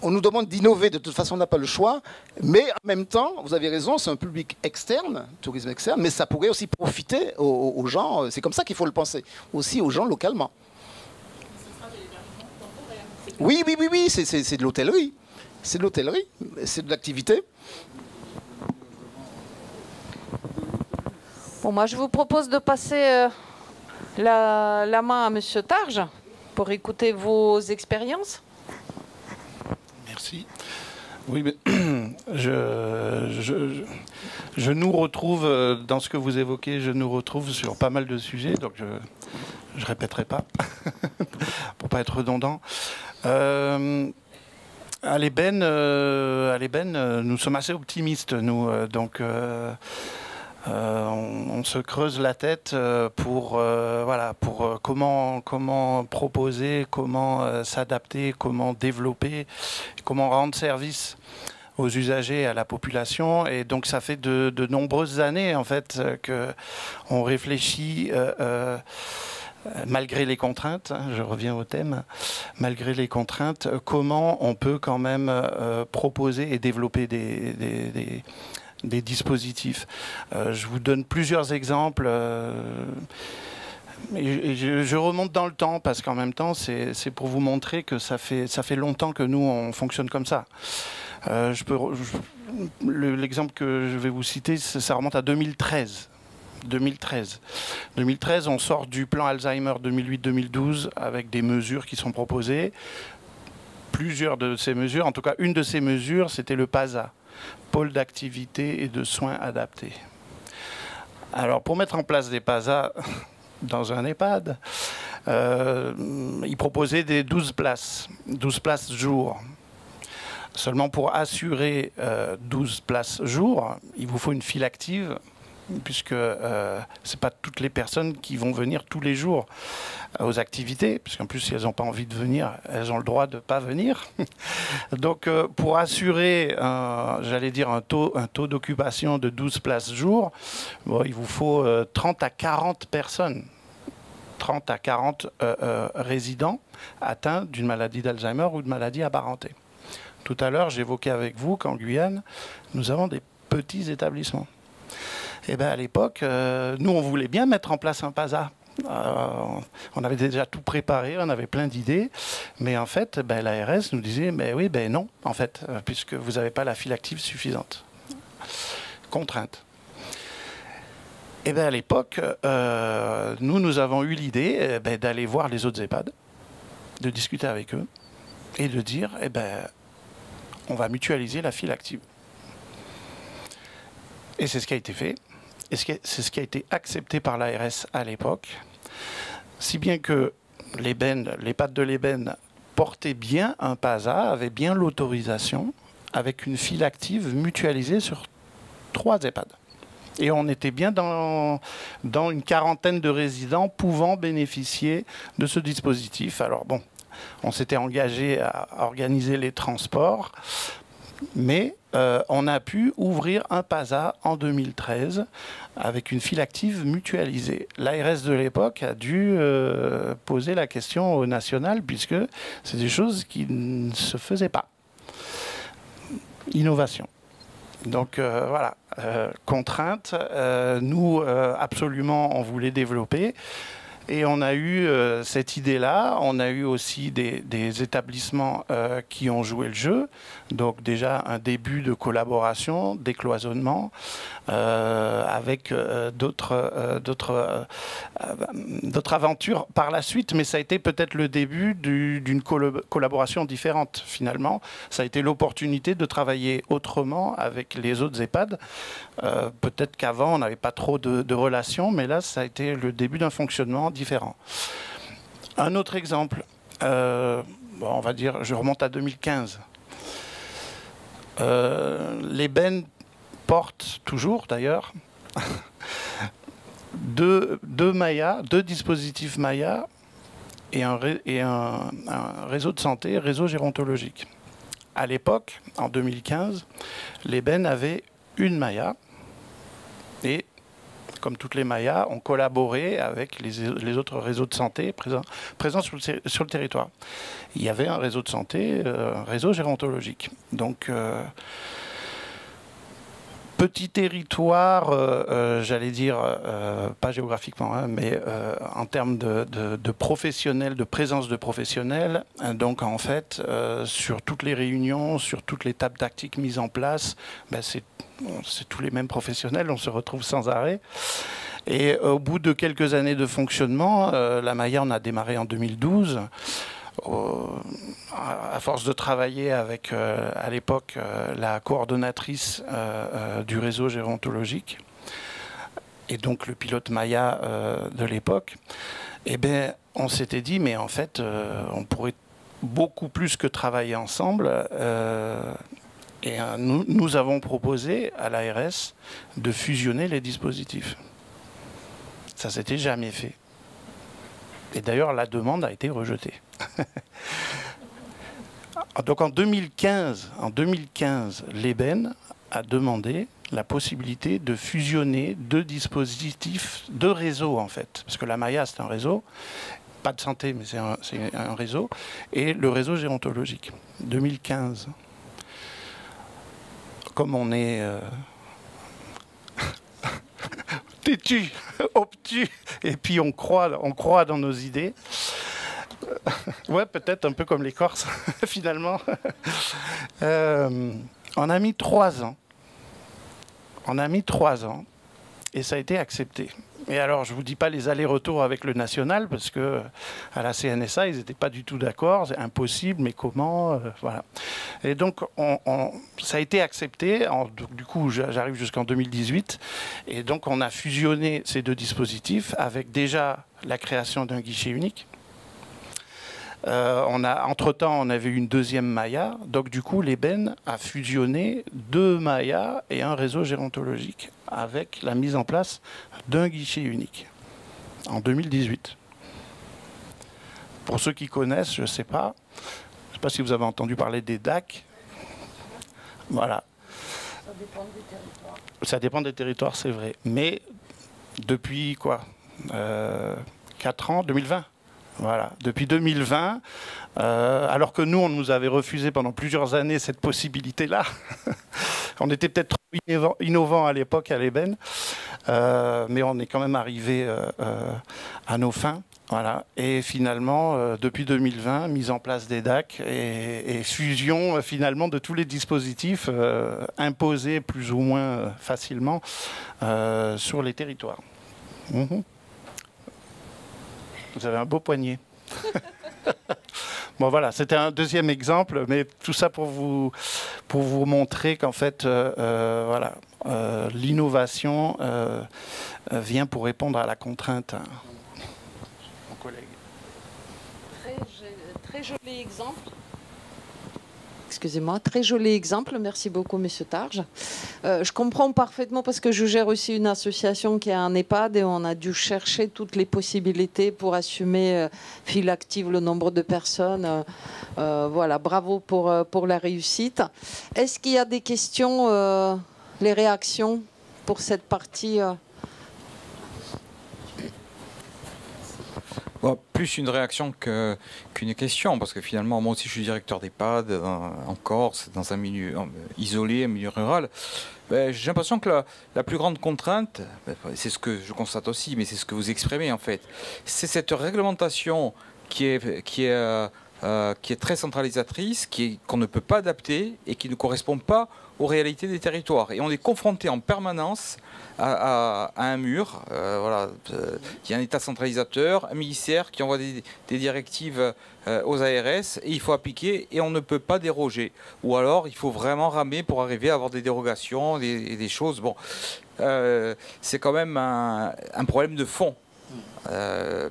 On nous demande d'innover, de toute façon on n'a pas le choix, mais en même temps, vous avez raison, c'est un public externe, tourisme externe, mais ça pourrait aussi profiter aux gens, c'est comme ça qu'il faut le penser, aussi aux gens localement. Oui, c'est de l'hôtellerie. C'est de l'hôtellerie, c'est de l'activité. Bon, moi, je vous propose de passer la main à Monsieur Targe pour écouter vos expériences. Merci. Oui, mais je nous retrouve dans ce que vous évoquez, je nous retrouve sur pas mal de sujets, donc je ne répéterai pas pour pas être redondant. À l'ébène, nous sommes assez optimistes, nous. Donc, On se creuse la tête pour comment proposer, comment s'adapter, comment développer, comment rendre service aux usagers et à la population. Et donc ça fait de nombreuses années en fait qu'on réfléchit malgré les contraintes, je reviens au thème, malgré les contraintes, comment on peut quand même proposer et développer des dispositifs. Je vous donne plusieurs exemples. Et je remonte dans le temps parce qu'en même temps, c'est pour vous montrer que ça fait longtemps que nous, on fonctionne comme ça. L'exemple que je vais vous citer, ça remonte à 2013. 2013, on sort du plan Alzheimer 2008-2012 avec des mesures qui sont proposées. Plusieurs de ces mesures, en tout cas une de ces mesures, c'était le PASA, pôle d'activité et de soins adaptés. Alors pour mettre en place des PASA dans un EHPAD, ils proposaient des 12 places jour. Seulement pour assurer 12 places jour, il vous faut une file active, puisque ce n'est pas toutes les personnes qui vont venir tous les jours aux activités, puisqu'en plus, si elles n'ont pas envie de venir, elles ont le droit de ne pas venir. Donc, pour assurer, j'allais dire, un taux d'occupation de 12 places jour, bon, il vous faut 30 à 40 personnes. 30 à 40 résidents atteints d'une maladie d'Alzheimer ou de maladie apparentée. Tout à l'heure, j'évoquais avec vous qu'en Guyane, nous avons des petits établissements. Et bien à l'époque, nous, on voulait bien mettre en place un PASA. On avait déjà tout préparé, on avait plein d'idées. Mais en fait, l'ARS nous disait, oui, non, en fait, puisque vous n'avez pas la file active suffisante. Contrainte. Et bien à l'époque, nous avons eu l'idée d'aller voir les autres EHPAD, de discuter avec eux et de dire, on va mutualiser la file active. Et c'est ce qui a été fait. Et c'est ce qui a été accepté par l'ARS à l'époque. Si bien que l'EHPAD de l'Ébène portait bien un PASA, avait bien l'autorisation, avec une file active mutualisée sur 3 EHPAD. Et on était bien dans une quarantaine de résidents pouvant bénéficier de ce dispositif. Alors bon, on s'était engagé à organiser les transports, mais on a pu ouvrir un PASA en 2013 avec une file active mutualisée. L'ARS de l'époque a dû poser la question au national, puisque c'est des choses qui ne se faisaient pas. Innovation. Donc voilà, contrainte, nous absolument on voulait développer. Et on a eu cette idée-là, on a eu aussi des établissements qui ont joué le jeu, donc déjà un début de collaboration, décloisonnement, avec d'autres aventures par la suite, mais ça a été peut-être le début d'une collaboration différente finalement. Ça a été l'opportunité de travailler autrement avec les autres EHPAD. Peut-être qu'avant on n'avait pas trop de relations, mais là ça a été le début d'un fonctionnement différent. Un autre exemple, on va dire, je remonte à 2015. L'Ébène porte toujours, d'ailleurs, deux dispositifs Maya et un réseau de santé, réseau gérontologique. À l'époque, en 2015, l'Ébène avait une Maya et comme toutes les Mayas, ont collaboré avec les autres réseaux de santé présents sur le territoire. Il y avait un réseau de santé, un réseau gérontologique. Donc, petit territoire, j'allais dire, pas géographiquement, hein, mais en termes de professionnels, de présence de professionnels. Donc en fait, sur toutes les réunions, sur toutes les tables tactiques mises en place, c'est tous les mêmes professionnels, on se retrouve sans arrêt. Et au bout de quelques années de fonctionnement, la Maya, on a démarré en 2012. À force de travailler avec, à l'époque, la coordonnatrice du réseau gérontologique et donc le pilote Maya de l'époque, on s'était dit, mais en fait, on pourrait beaucoup plus que travailler ensemble Et nous avons proposé à l'ARS de fusionner les dispositifs. Ça ne s'était jamais fait. Et d'ailleurs, la demande a été rejetée. Donc en 2015, l'EBEN a demandé la possibilité de fusionner deux dispositifs, deux réseaux en fait. Parce que la Maya, c'est un réseau, pas de santé, mais c'est un réseau, et le réseau gérontologique. 2015. Comme on est têtu, obtus, et puis on croit dans nos idées. Ouais, peut-être un peu comme les Corses, finalement. On a mis 3 ans. On a mis 3 ans, et ça a été accepté. Et alors, je ne vous dis pas les allers-retours avec le national, parce que à la CNSA, ils n'étaient pas du tout d'accord. C'est impossible, mais comment voilà. Et donc, ça a été accepté. Du coup, j'arrive jusqu'en 2018. Et donc, on a fusionné ces deux dispositifs avec déjà la création d'un guichet unique. Entre-temps, on avait une deuxième Maya. Donc, du coup, l'EBEN a fusionné 2 Mayas et un réseau gérontologique avec la mise en place d'un guichet unique en 2018. Pour ceux qui connaissent, je ne sais pas si vous avez entendu parler des DAC. Voilà. Ça dépend des territoires. Ça dépend des territoires, c'est vrai. Mais depuis quoi 4 ans, 2020. Voilà, depuis 2020, alors que nous, on nous avait refusé pendant plusieurs années cette possibilité-là. On était peut-être trop innovants à l'époque à l'EBEN, mais on est quand même arrivé à nos fins. Voilà. Et finalement, depuis 2020, mise en place des DAC et fusion finalement de tous les dispositifs imposés plus ou moins facilement sur les territoires. Vous avez un beau poignet. Bon voilà, c'était un deuxième exemple, mais tout ça pour vous montrer qu'en fait, voilà, l'innovation vient pour répondre à la contrainte. Mon collègue. Très joli exemple. Excusez-moi, très joli exemple. Merci beaucoup, Monsieur Targe. Je comprends parfaitement parce que je gère aussi une association qui a un EHPAD et on a dû chercher toutes les possibilités pour assumer fil active le nombre de personnes. Voilà, bravo pour la réussite. Est-ce qu'il y a des questions, les réactions pour cette partie Bon, plus une réaction qu'une question, parce que finalement, moi aussi, je suis directeur d'EHPAD en Corse, dans un milieu isolé, un milieu rural. Ben, j'ai l'impression que la plus grande contrainte, c'est ce que je constate aussi, mais c'est ce que vous exprimez en fait, c'est cette réglementation qui est très centralisatrice, qu'on ne peut pas adapter et qui ne correspond pas aux réalités des territoires. Et on est confronté en permanence à un mur. Voilà. Il y a un État centralisateur, un ministère qui envoie des directives aux ARS et il faut appliquer et on ne peut pas déroger. Ou alors il faut vraiment ramer pour arriver à avoir des dérogations, des choses. Bon, c'est quand même un problème de fond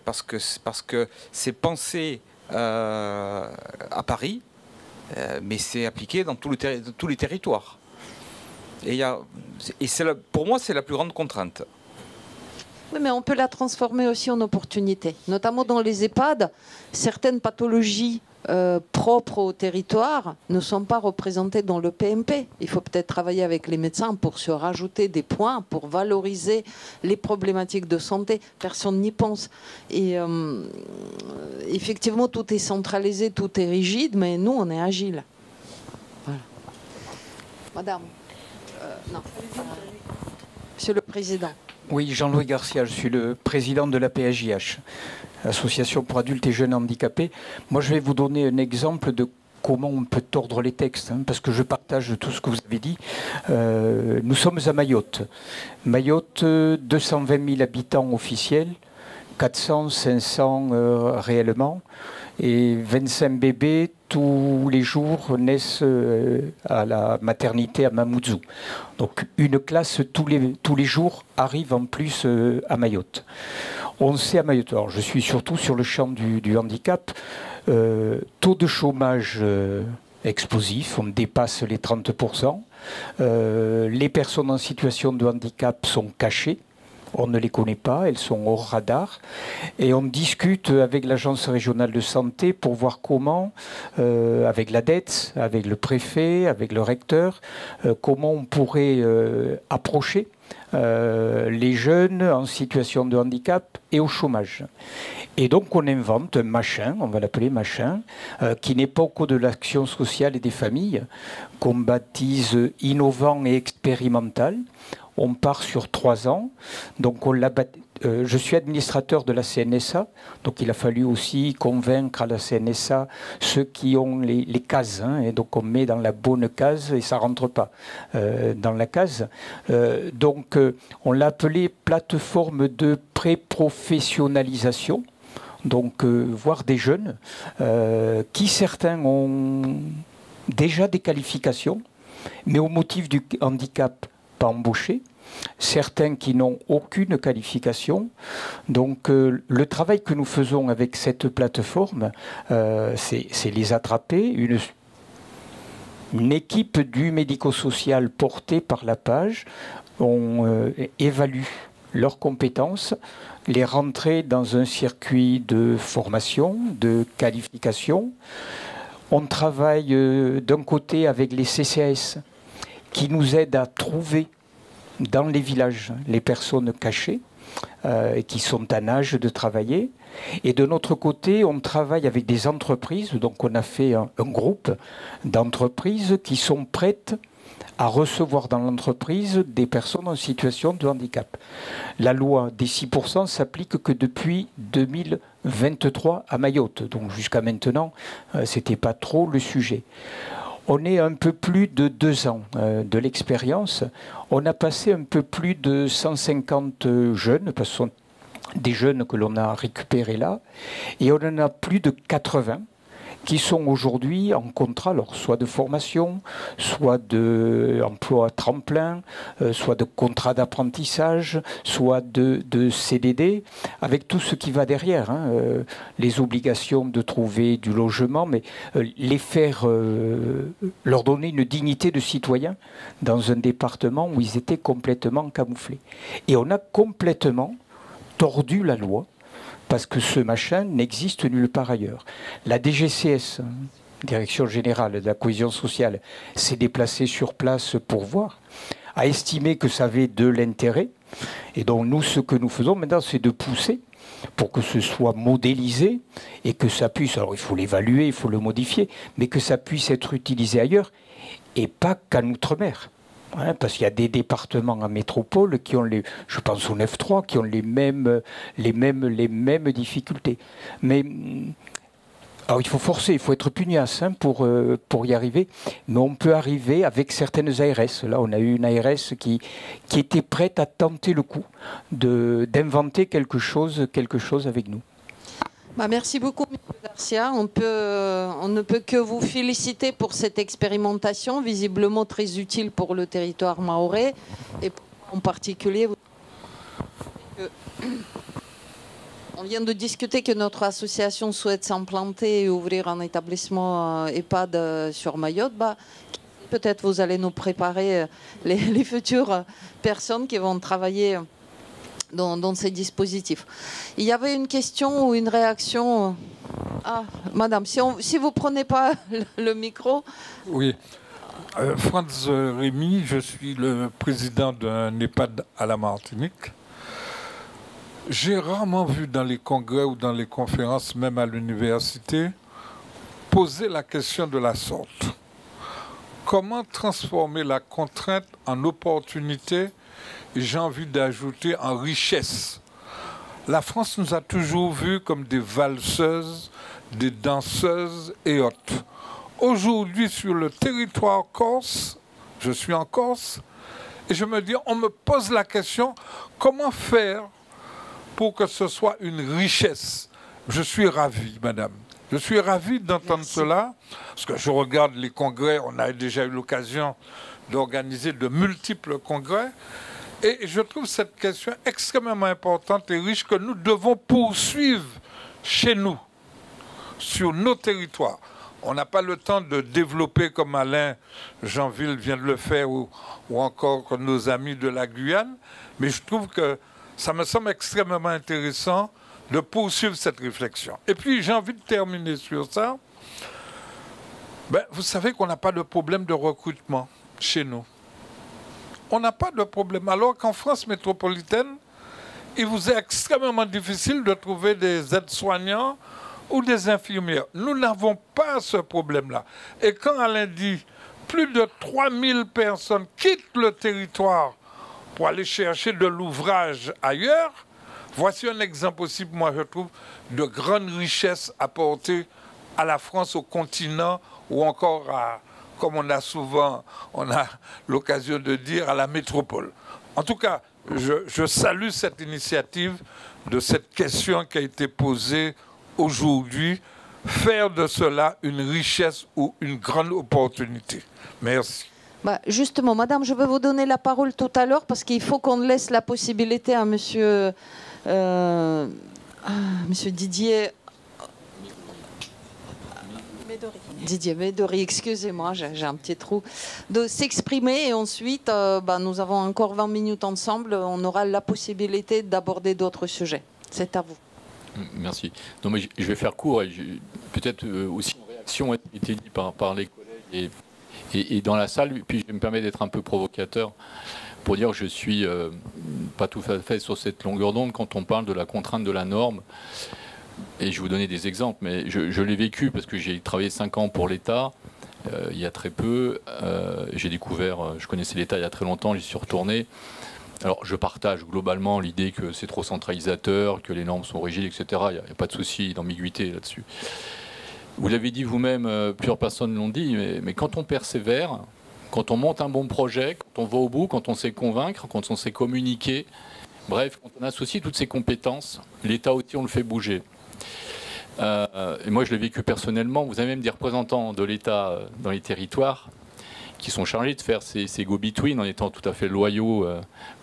parce que c'est pensé à Paris, mais c'est appliqué dans tous les territoires. Et pour moi, c'est la plus grande contrainte. Oui, mais on peut la transformer aussi en opportunité. Notamment dans les EHPAD, certaines pathologies propres au territoire ne sont pas représentées dans le PMP. Il faut peut-être travailler avec les médecins pour se rajouter des points, pour valoriser les problématiques de santé. Personne n'y pense. Et effectivement, tout est centralisé, tout est rigide, mais nous, on est agile. Voilà. Madame. Non. Monsieur le Président. Oui, Jean-Louis Garcia, je suis le président de la PAJH, Association pour adultes et jeunes handicapés. Moi, je vais vous donner un exemple de comment on peut tordre les textes, hein, parce que je partage tout ce que vous avez dit. Nous sommes à Mayotte. Mayotte, 220 000 habitants officiels, 400, 500 réellement, et 25 bébés tous les jours naissent à la maternité à Mamoudzou. Donc une classe tous les jours arrive en plus à Mayotte. On sait à Mayotte, alors je suis surtout sur le champ du handicap, taux de chômage explosif, on dépasse les 30%. Les personnes en situation de handicap sont cachées. On ne les connaît pas, elles sont hors radar. Et on discute avec l'Agence régionale de santé pour voir comment, avec l'ADETS, avec le préfet, avec le recteur, comment on pourrait approcher les jeunes en situation de handicap et au chômage. Et donc on invente un machin, on va l'appeler machin, qui n'est pas au cours de l'action sociale et des familles, qu'on baptise innovant et expérimental. On part sur 3 ans. Donc je suis administrateur de la CNSA, donc il a fallu aussi convaincre à la CNSA ceux qui ont les cases, hein, et donc on met dans la bonne case et ça ne rentre pas dans la case. Donc on l'a appelé plateforme de pré-professionnalisation, donc voir des jeunes qui certains ont déjà des qualifications, mais au motif du handicap, pas embauchés, certains qui n'ont aucune qualification. Donc le travail que nous faisons avec cette plateforme, c'est les attraper. Une équipe du médico-social portée par la page, on évalue leurs compétences, les rentrer dans un circuit de formation, de qualification. On travaille d'un côté avec les CCAS, qui nous aident à trouver dans les villages les personnes cachées et qui sont en âge de travailler. Et de notre côté, on travaille avec des entreprises. Donc on a fait un groupe d'entreprises qui sont prêtes à recevoir dans l'entreprise des personnes en situation de handicap. La loi des 6% s'applique que depuis 2023 à Mayotte. Donc jusqu'à maintenant, ce n'était pas trop le sujet. On est un peu plus de 2 ans de l'expérience. On a passé un peu plus de 150 jeunes, parce que ce sont des jeunes que l'on a récupérés là, et on en a plus de 80 qui sont aujourd'hui en contrat, alors soit de formation, soit d'emploi tremplin, soit de contrat d'apprentissage, soit de CDD, avec tout ce qui va derrière, hein, les obligations de trouver du logement, mais les faire, leur donner une dignité de citoyen dans un département où ils étaient complètement camouflés. Et on a complètement tordu la loi, parce que ce machin n'existe nulle part ailleurs. La DGCS, Direction Générale de la Cohésion Sociale, s'est déplacée sur place pour voir, a estimé que ça avait de l'intérêt. Et donc nous, ce que nous faisons maintenant, c'est de pousser pour que ce soit modélisé et que ça puisse, alors il faut l'évaluer, il faut le modifier, mais que ça puisse être utilisé ailleurs et pas qu'en Outre-mer. Hein, parce qu'il y a des départements en métropole qui ont je pense au 9-3, qui ont les mêmes difficultés. Mais alors il faut forcer, il faut être pugnace, hein, pour y arriver. Mais on peut arriver avec certaines ARS. Là, on a eu une ARS qui était prête à tenter le coup d'inventer quelque chose avec nous. Bah, merci beaucoup, M. Garcia. On ne peut que vous féliciter pour cette expérimentation, visiblement très utile pour le territoire mahorais, et en particulier, on vient de discuter que notre association souhaite s'implanter et ouvrir un établissement EHPAD sur Mayotte. Bah, peut-être vous allez nous préparer les futures personnes qui vont travailler dans ces dispositifs. Il y avait une question ou une réaction. Ah, madame, si vous ne prenez pas le micro. Oui. Franz Rémy, je suis le président d'un EHPAD à la Martinique. J'ai rarement vu dans les congrès ou dans les conférences, même à l'université, poser la question de la sorte. Comment transformer la contrainte en opportunité? J'ai envie d'ajouter en richesse. La France nous a toujours vus comme des valseuses, des danseuses et autres. Aujourd'hui, sur le territoire corse, je suis en Corse, et je me dis, on me pose la question, comment faire pour que ce soit une richesse? Je suis ravi, madame. Je suis ravi d'entendre cela, parce que je regarde les congrès, on a déjà eu l'occasion d'organiser de multiples congrès, et je trouve cette question extrêmement importante et riche que nous devons poursuivre chez nous, sur nos territoires. On n'a pas le temps de développer comme Alain Jeanville vient de le faire ou encore nos amis de la Guyane. Mais je trouve que ça me semble extrêmement intéressant de poursuivre cette réflexion. Et puis j'ai envie de terminer sur ça. Ben, vous savez qu'on n'a pas de problème de recrutement chez nous. On n'a pas de problème. Alors qu'en France métropolitaine, il vous est extrêmement difficile de trouver des aides-soignants ou des infirmières. Nous n'avons pas ce problème-là. Et quand Alain dit plus de 3000 personnes quittent le territoire pour aller chercher de l'ouvrage ailleurs, voici un exemple aussi, moi je trouve, de grande richesse apportée à la France, au continent, ou encore à, comme on a l'occasion de dire, à la métropole. En tout cas, je salue cette initiative de cette question qui a été posée aujourd'hui, faire de cela une richesse ou une grande opportunité. Merci. Bah, justement, madame, je vais vous donner la parole tout à l'heure parce qu'il faut qu'on laisse la possibilité à monsieur Didier... Didier Médori, excusez-moi, j'ai un petit trou, de s'exprimer et ensuite, nous avons encore 20 minutes ensemble, on aura la possibilité d'aborder d'autres sujets. C'est à vous. Merci. Non, mais je vais faire court et peut-être aussi une réaction a été dit par les collègues et dans la salle, puis je me permets d'être un peu provocateur pour dire que je suis pas tout à fait sur cette longueur d'onde quand on parle de la contrainte de la norme. Et je vais vous donner des exemples, mais je l'ai vécu parce que j'ai travaillé 5 ans pour l'État, il y a très peu. J'ai découvert, je connaissais l'État il y a très longtemps, j'y suis retourné. Alors je partage globalement l'idée que c'est trop centralisateur, que les normes sont rigides, etc. Il n'y a pas de souci d'ambiguïté là-dessus. Vous l'avez dit vous-même, plusieurs personnes l'ont dit, mais quand on persévère, quand on monte un bon projet, quand on va au bout, quand on sait convaincre, quand on sait communiquer, bref, quand on associe toutes ces compétences, l'État aussi, on le fait bouger. Et moi, je l'ai vécu personnellement. Vous avez même des représentants de l'État dans les territoires qui sont chargés de faire ces go-between en étant tout à fait loyaux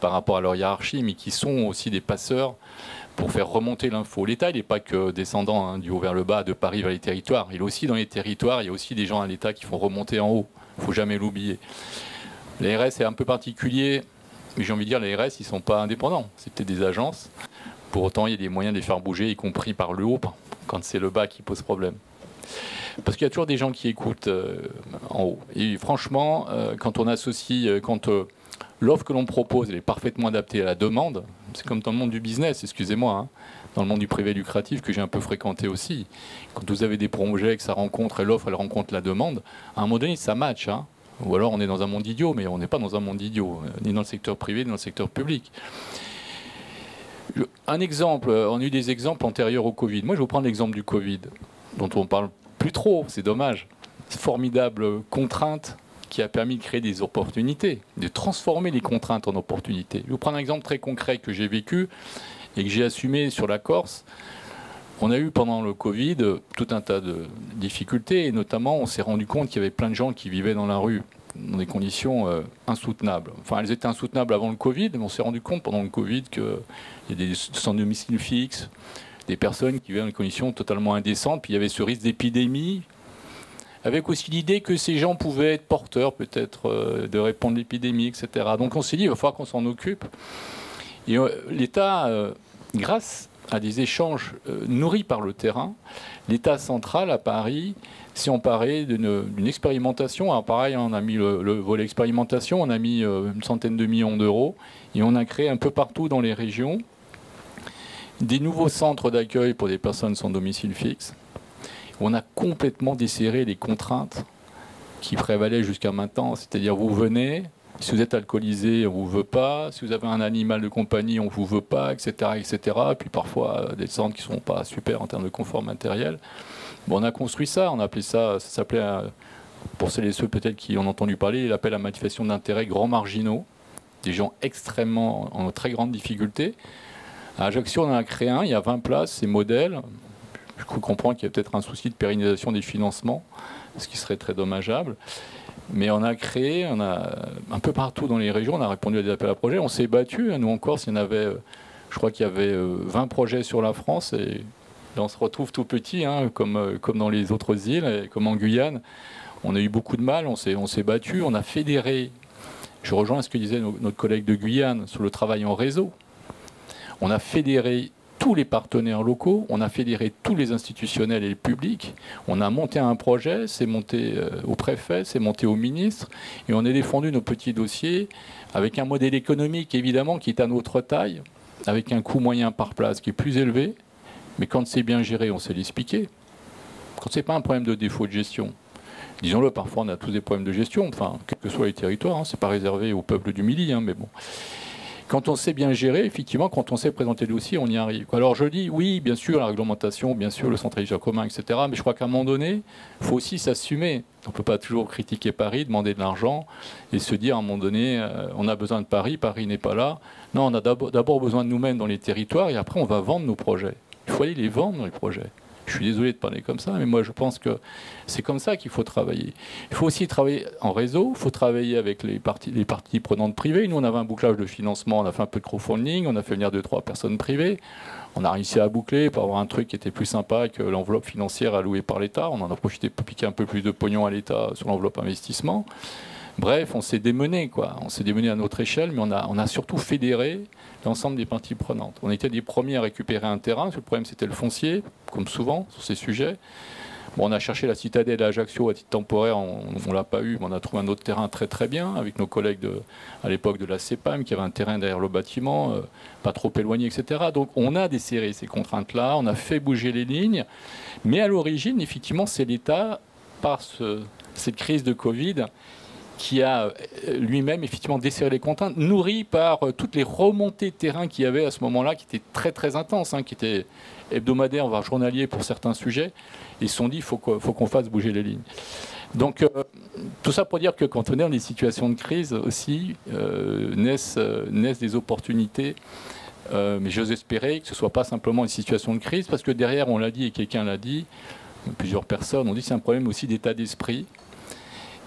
par rapport à leur hiérarchie, mais qui sont aussi des passeurs pour faire remonter l'info. L'État, il n'est pas que descendant du haut vers le bas, de Paris vers les territoires. Il est aussi dans les territoires, il y a aussi des gens à l'État qui font remonter en haut. Il ne faut jamais l'oublier. L'ARS est un peu particulier, mais j'ai envie de dire, les RS, ils ne sont pas indépendants. C'est peut-être des agences. Pour autant, il y a des moyens de les faire bouger, y compris par le haut, quand c'est le bas qui pose problème. Parce qu'il y a toujours des gens qui écoutent en haut. Et franchement, quand on associe, quand l'offre que l'on propose elle est parfaitement adaptée à la demande, c'est comme dans le monde du business, excusez-moi, hein, dans le monde du privé lucratif que j'ai un peu fréquenté aussi. Quand vous avez des projets, que ça rencontre, et l'offre, elle rencontre la demande, à un moment donné, ça match. Hein. Ou alors on est dans un monde idiot, mais on n'est pas dans un monde idiot, ni dans le secteur privé, ni dans le secteur public. Un exemple, on a eu des exemples antérieurs au Covid. Moi, je vais vous prendre l'exemple du Covid, dont on ne parle plus trop, c'est dommage. Formidable contrainte qui a permis de créer des opportunités, de transformer les contraintes en opportunités. Je vais vous prendre un exemple très concret que j'ai vécu et que j'ai assumé sur la Corse. On a eu pendant le Covid tout un tas de difficultés et notamment on s'est rendu compte qu'il y avait plein de gens qui vivaient dans la rue dans des conditions insoutenables. Enfin, elles étaient insoutenables avant le Covid, mais on s'est rendu compte pendant le Covid qu'il y a des sans domicile fixe, des personnes qui vivaient dans des conditions totalement indécentes, puis il y avait ce risque d'épidémie, avec aussi l'idée que ces gens pouvaient être porteurs peut-être de répandre l'épidémie, etc. Donc on s'est dit, il va falloir qu'on s'en occupe. Et l'État, grâce à des échanges nourris par le terrain, l'État central à Paris s'est emparé d'une expérimentation. Alors pareil, on a mis le volet expérimentation, on a mis une centaine de millions d'euros et on a créé un peu partout dans les régions des nouveaux centres d'accueil pour des personnes sans domicile fixe. On a complètement desserré les contraintes qui prévalaient jusqu'à maintenant, c'est-à-dire vous venez, si vous êtes alcoolisé, on ne vous veut pas, si vous avez un animal de compagnie, on ne vous veut pas, etc., etc. Et puis parfois des centres qui ne sont pas super en termes de confort matériel. Bon, on a construit ça, on a appelé ça s'appelait, pour celles et ceux peut-être qui ont entendu parler, l'appel à manifestation d'intérêt grands marginaux, des gens extrêmement en très grande difficulté. À Ajaccio, on en a créé un, il y a 20 places, c'est modèle. Je comprends qu'il y a peut-être un souci de pérennisation des financements, ce qui serait très dommageable. Mais on a créé, on a un peu partout dans les régions, on a répondu à des appels à projets. On s'est battu, nous en Corse, il y en avait, je crois qu'il y avait 20 projets sur la France et Là, on se retrouve tout petit, hein, comme dans les autres îles, comme en Guyane. On a eu beaucoup de mal, on s'est battu, on a fédéré. Je rejoins ce que disait notre collègue de Guyane sur le travail en réseau. On a fédéré tous les partenaires locaux, on a fédéré tous les institutionnels et les publics, on a monté un projet, c'est monté au préfet, c'est monté au ministre, et on a défendu nos petits dossiers avec un modèle économique évidemment qui est à notre taille, avec un coût moyen par place qui est plus élevé, mais quand c'est bien géré, on sait l'expliquer. Quand c'est pas un problème de défaut de gestion, disons-le, parfois on a tous des problèmes de gestion, enfin, quels que soient les territoires, hein, c'est pas réservé au peuple du Midi, hein, mais bon. Quand on sait bien gérer, effectivement, quand on sait présenter le dossier, on y arrive. Alors je dis, oui, bien sûr, la réglementation, bien sûr, le centralisation commun, etc. Mais je crois qu'à un moment donné, il faut aussi s'assumer. On ne peut pas toujours critiquer Paris, demander de l'argent et se dire, à un moment donné, on a besoin de Paris, Paris n'est pas là. Non, on a d'abord besoin de nous-mêmes dans les territoires et après, on va vendre nos projets. Il faut aller les vendre dans les projets. Je suis désolé de parler comme ça, mais moi je pense que c'est comme ça qu'il faut travailler. Il faut aussi travailler en réseau, il faut travailler avec les parties prenantes privées. Nous, on avait un bouclage de financement, on a fait un peu de crowdfunding, on a fait venir 2-3 personnes privées. On a réussi à boucler pour avoir un truc qui était plus sympa que l'enveloppe financière allouée par l'État. On en a profité pour piquer un peu plus de pognon à l'État sur l'enveloppe investissement. Bref, on s'est démené, quoi. On s'est démené à notre échelle, mais on a surtout fédéré l'ensemble des parties prenantes. On était des premiers à récupérer un terrain. Le problème, c'était le foncier, comme souvent, sur ces sujets. Bon, on a cherché la citadelle à Ajaccio à titre temporaire, on ne l'a pas eu, mais on a trouvé un autre terrain très très bien, avec nos collègues à l'époque de la CEPAM, qui avait un terrain derrière le bâtiment, pas trop éloigné, etc. Donc on a desserré ces contraintes-là, on a fait bouger les lignes, mais à l'origine, effectivement, c'est l'État, par cette crise de Covid, qui a lui-même effectivement desserré les contraintes, nourri par toutes les remontées de terrain qu'il y avait à ce moment-là, qui étaient très très intenses, hein, qui étaient hebdomadaires, voire journaliers pour certains sujets. Ils se sont dit, il faut qu'on fasse bouger les lignes. Donc tout ça pour dire que quand on est dans des situations de crise aussi, naissent des opportunités. Mais j'ose espérer que ce ne soit pas simplement une situation de crise, parce que derrière, on l'a dit et quelqu'un l'a dit, plusieurs personnes ont dit que c'est un problème aussi d'état d'esprit.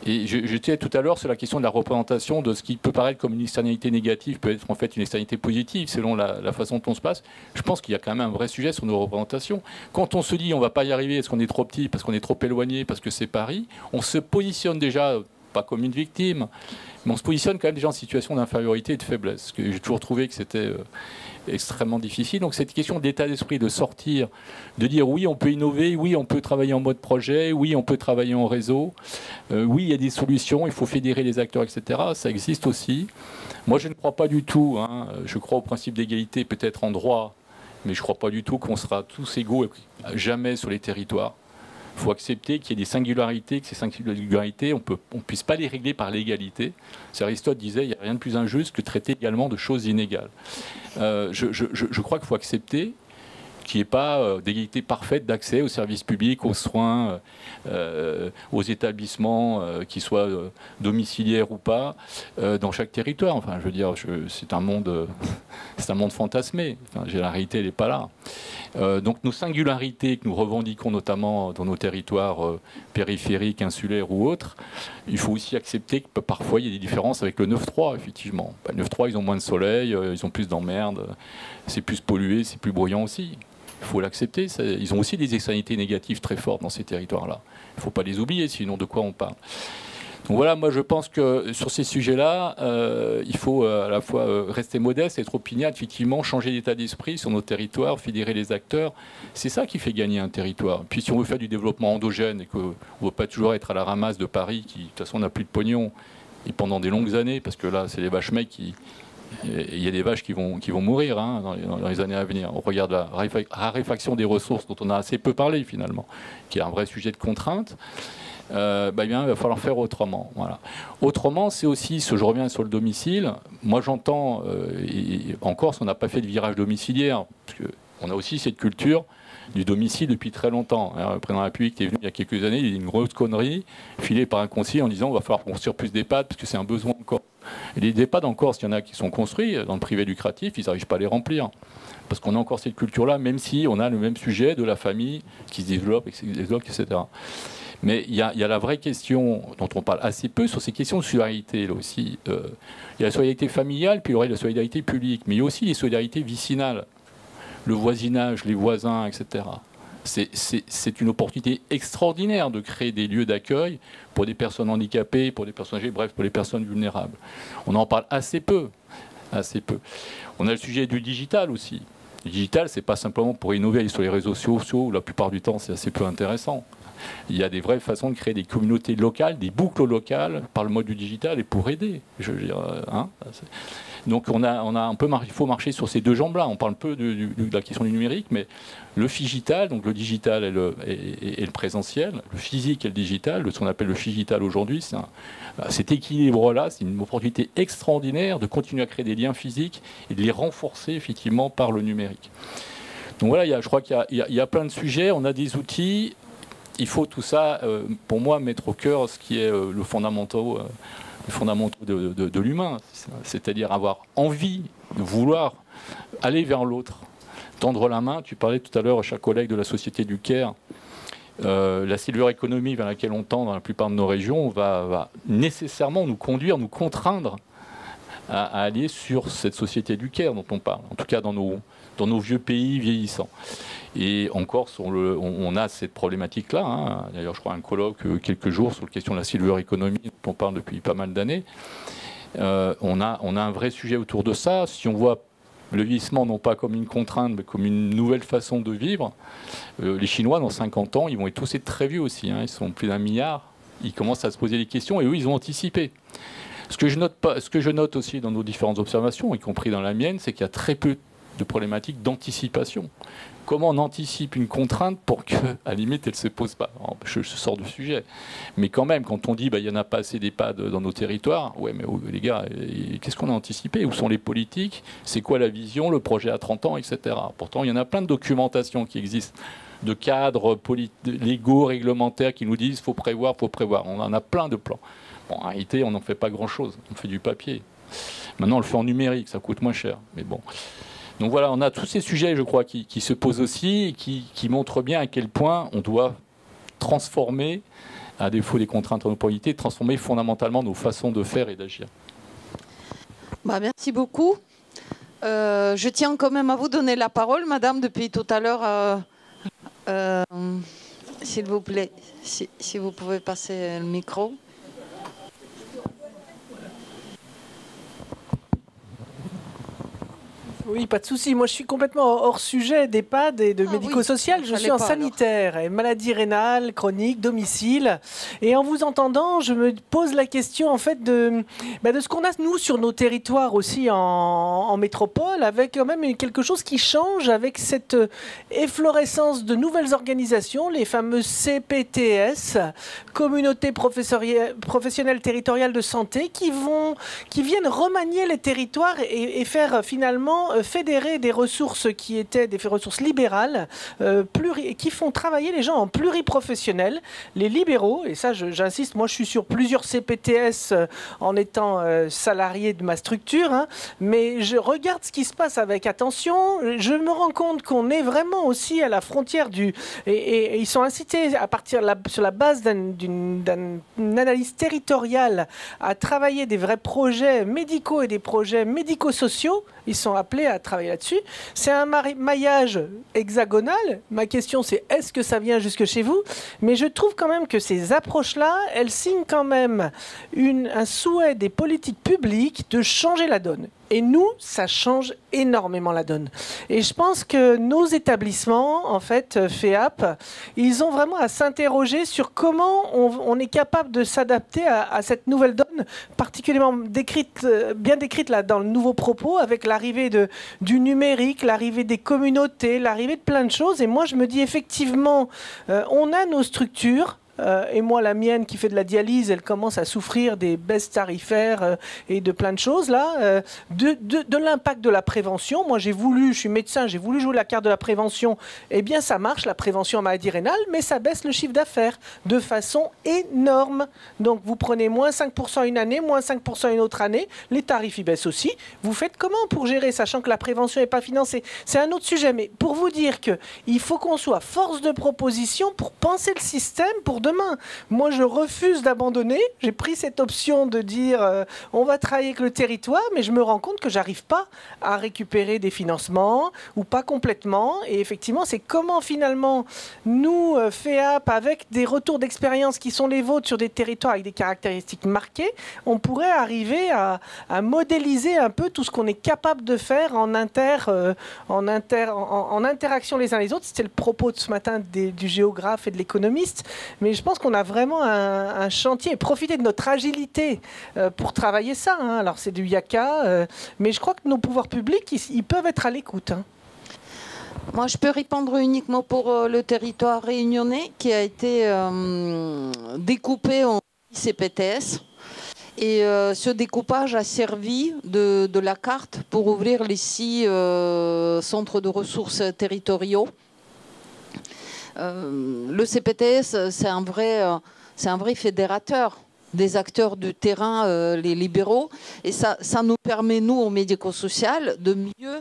Et je disais tout à l'heure sur la question de la représentation de ce qui peut paraître comme une externalité négative, peut être en fait une externalité positive selon la façon dont on se passe. Je pense qu'il y a quand même un vrai sujet sur nos représentations. Quand on se dit on ne va pas y arriver parce qu'on est trop petit, parce qu'on est trop éloigné, parce que c'est Paris, on se positionne déjà, pas comme une victime, mais on se positionne quand même déjà en situation d'infériorité et de faiblesse. J'ai toujours trouvé que c'était extrêmement difficile. Donc cette question d'état d'esprit, de sortir, de dire oui, on peut innover, oui, on peut travailler en mode projet, oui, on peut travailler en réseau, oui, il y a des solutions, il faut fédérer les acteurs, etc. Ça existe aussi. Moi, je ne crois pas du tout, hein, je crois au principe d'égalité peut-être en droit, mais je ne crois pas du tout qu'on sera tous égaux jamais sur les territoires. Il faut accepter qu'il y ait des singularités, que ces singularités, on ne puisse pas les régler par l'égalité. Aristote disait, il n'y a rien de plus injuste que traiter également de choses inégales. Je crois qu'il faut accepter qu'il n'y ait pas d'égalité parfaite d'accès aux services publics, aux soins, aux établissements, qu'ils soient domiciliaires ou pas, dans chaque territoire. Enfin, je veux dire, c'est un monde fantasmé. Enfin, la réalité, elle n'est pas là. Donc nos singularités que nous revendiquons notamment dans nos territoires périphériques, insulaires ou autres, il faut aussi accepter que parfois il y a des différences avec le 9-3, effectivement. Le 9-3, ils ont moins de soleil, ils ont plus d'emmerdes, c'est plus pollué, c'est plus bruyant aussi. Il faut l'accepter. Ils ont aussi des externalités négatives très fortes dans ces territoires-là. Il ne faut pas les oublier, sinon de quoi on parle. Donc voilà, moi je pense que sur ces sujets-là, il faut à la fois rester modeste, être opiniâtre, effectivement, changer d'état d'esprit sur nos territoires, fédérer les acteurs. C'est ça qui fait gagner un territoire. Puis si on veut faire du développement endogène et qu'on ne veut pas toujours être à la ramasse de Paris, qui de toute façon n'a plus de pognon, et pendant des longues années, parce que là c'est les vaches maigres qui... Il y a des vaches qui vont mourir hein, dans les années à venir. On regarde la raréfaction des ressources dont on a assez peu parlé finalement, qui est un vrai sujet de contrainte. Bien, il va falloir faire autrement. Voilà. Autrement, c'est aussi, je reviens sur le domicile, moi j'entends, en Corse, on n'a pas fait de virage domiciliaire, parce qu'on a aussi cette culture du domicile depuis très longtemps. Le président de la République est venu il y a quelques années, il a dit une grosse connerie, filée par un conseiller en disant on va falloir construire plus d'EHPAD, parce que c'est un besoin encore. Et les EHPAD en Corse, il y en a qui sont construits dans le privé lucratif, ils n'arrivent pas à les remplir. Parce qu'on a encore cette culture-là, même si on a le même sujet de la famille qui se développe, etc. Mais il y a la vraie question dont on parle assez peu sur ces questions de solidarité là aussi. Il y a la solidarité familiale, puis il y aurait la solidarité publique. Mais il y a aussi les solidarités vicinales, le voisinage, les voisins, etc. C'est une opportunité extraordinaire de créer des lieux d'accueil pour des personnes handicapées, pour des personnes âgées, bref, pour les personnes vulnérables. On en parle assez peu. Assez peu. On a le sujet du digital aussi. Le digital, c'est pas simplement pour innover sur les réseaux sociaux, où la plupart du temps, c'est assez peu intéressant. Il y a des vraies façons de créer des communautés locales, des boucles locales par le mode du digital et pour aider. Je veux dire, hein, donc il faut marcher sur ces deux jambes-là. On parle peu de la question du numérique, mais le figital, donc le digital et le présentiel, le physique et le digital, ce qu'on appelle le figital aujourd'hui, cet équilibre-là, c'est une opportunité extraordinaire de continuer à créer des liens physiques et de les renforcer effectivement par le numérique. Donc voilà, je crois qu'il y a plein de sujets, on a des outils. Il faut tout ça, pour moi, mettre au cœur ce qui est le fondamentaux de l'humain, c'est-à-dire avoir envie de vouloir aller vers l'autre, tendre la main. Tu parlais tout à l'heure, cher collègue, de la Société du Caire. La silver economy vers laquelle on tend dans la plupart de nos régions va nécessairement nous conduire, nous contraindre à aller sur cette Société du Caire dont on parle, en tout cas dans nos vieux pays vieillissants. Et en Corse, on a cette problématique-là. Hein. D'ailleurs, je crois un colloque quelques jours sur la question de la silver economy, dont on parle depuis pas mal d'années. On a un vrai sujet autour de ça. Si on voit le vieillissement non pas comme une contrainte, mais comme une nouvelle façon de vivre, les Chinois, dans 50 ans, ils vont tous être très vieux aussi. Hein. Ils sont plus d'1 milliard. Ils commencent à se poser des questions et eux, ils ont anticipé. Ce que je note aussi dans nos différentes observations, y compris dans la mienne, c'est qu'il y a très peu de problématiques d'anticipation. Comment on anticipe une contrainte pour qu'à la limite, elle ne se pose pas? Alors, je sors du sujet. Mais quand même, quand on dit il n'y en a pas assez d'EHPAD dans nos territoires, ouais, mais les gars, qu'est-ce qu'on a anticipé? Où sont les politiques? C'est quoi la vision, le projet à 30 ans, etc. Pourtant, il y en a plein de documentations qui existent, de cadres légaux, réglementaires qui nous disent faut prévoir, faut prévoir. On en a plein de plans. Bon, en réalité, on n'en fait pas grand-chose. On fait du papier. Maintenant, on le fait en numérique, ça coûte moins cher. Mais bon. Donc voilà, on a tous ces sujets, je crois, qui se posent aussi et qui montrent bien à quel point on doit transformer, à défaut des contraintes en opportunités, transformer fondamentalement nos façons de faire et d'agir. Merci beaucoup. Je tiens quand même à vous donner la parole, madame, depuis tout à l'heure. S'il vous plaît, si vous pouvez passer le micro. Oui, pas de souci. Moi, je suis complètement hors sujet d'EHPAD et de médico-social. Oui, je suis en sanitaire, et maladie rénale, chronique, domicile. Et en vous entendant, je me pose la question en fait de ce qu'on a nous sur nos territoires aussi en métropole, avec quand même quelque chose qui change avec cette efflorescence de nouvelles organisations, les fameux CPTS, communautés professionnelles territoriales de santé, qui viennent remanier les territoires et faire finalement fédérer des ressources qui étaient des ressources libérales, qui font travailler les gens en pluriprofessionnels, les libéraux, et ça j'insiste, moi je suis sur plusieurs CPTS en étant salarié de ma structure, hein, mais je regarde ce qui se passe avec attention, je me rends compte qu'on est vraiment aussi à la frontière et ils sont incités à partir sur la base d'une analyse territoriale à travailler des vrais projets médicaux et des projets médico-sociaux. Ils sont appelés à travailler là-dessus. C'est un maillage hexagonal. Ma question, c'est est-ce que ça vient jusque chez vous? Mais je trouve quand même que ces approches-là, elles signent quand même un souhait des politiques publiques de changer la donne. Et nous, ça change énormément la donne. Et je pense que nos établissements, en fait, FEHAP, ils ont vraiment à s'interroger sur comment on est capable de s'adapter à cette nouvelle donne, particulièrement bien décrite là, dans le nouveau propos, avec l'arrivée du numérique, l'arrivée des communautés, l'arrivée de plein de choses. Et moi, je me dis effectivement, on a nos structures. Et moi, la mienne qui fait de la dialyse, elle commence à souffrir des baisses tarifaires et de plein de choses là, de l'impact de la prévention. Moi, je suis médecin, j'ai voulu jouer la carte de la prévention. Eh bien, ça marche, la prévention en maladie rénale, mais ça baisse le chiffre d'affaires de façon énorme. Donc, vous prenez moins 5% une année, moins 5% une autre année, les tarifs ils baissent aussi. Vous faites comment pour gérer, sachant que la prévention n'est pas financée? C'est un autre sujet, mais pour vous dire qu'il faut qu'on soit force de proposition pour penser le système, pour demain. Moi, je refuse d'abandonner. J'ai pris cette option de dire on va travailler avec le territoire, mais je me rends compte que j'arrive pas à récupérer des financements ou pas complètement. Et effectivement, c'est comment finalement nous, FEAP, avec des retours d'expérience qui sont les vôtres sur des territoires avec des caractéristiques marquées, on pourrait arriver à modéliser un peu tout ce qu'on est capable de faire en interaction les uns les autres. C'était le propos de ce matin du géographe et de l'économiste. Mais je pense qu'on a vraiment un chantier et profiter de notre agilité pour travailler ça. Hein. Alors c'est du yaka, mais je crois que nos pouvoirs publics, ils peuvent être à l'écoute. Hein. Moi, je peux répondre uniquement pour le territoire réunionnais qui a été découpé en CPTS. Et ce découpage a servi de la carte pour ouvrir les 6 centres de ressources territoriaux. Le CPTS, c'est un vrai fédérateur des acteurs du terrain, les libéraux. Et ça nous permet, nous, au médico-social, de mieux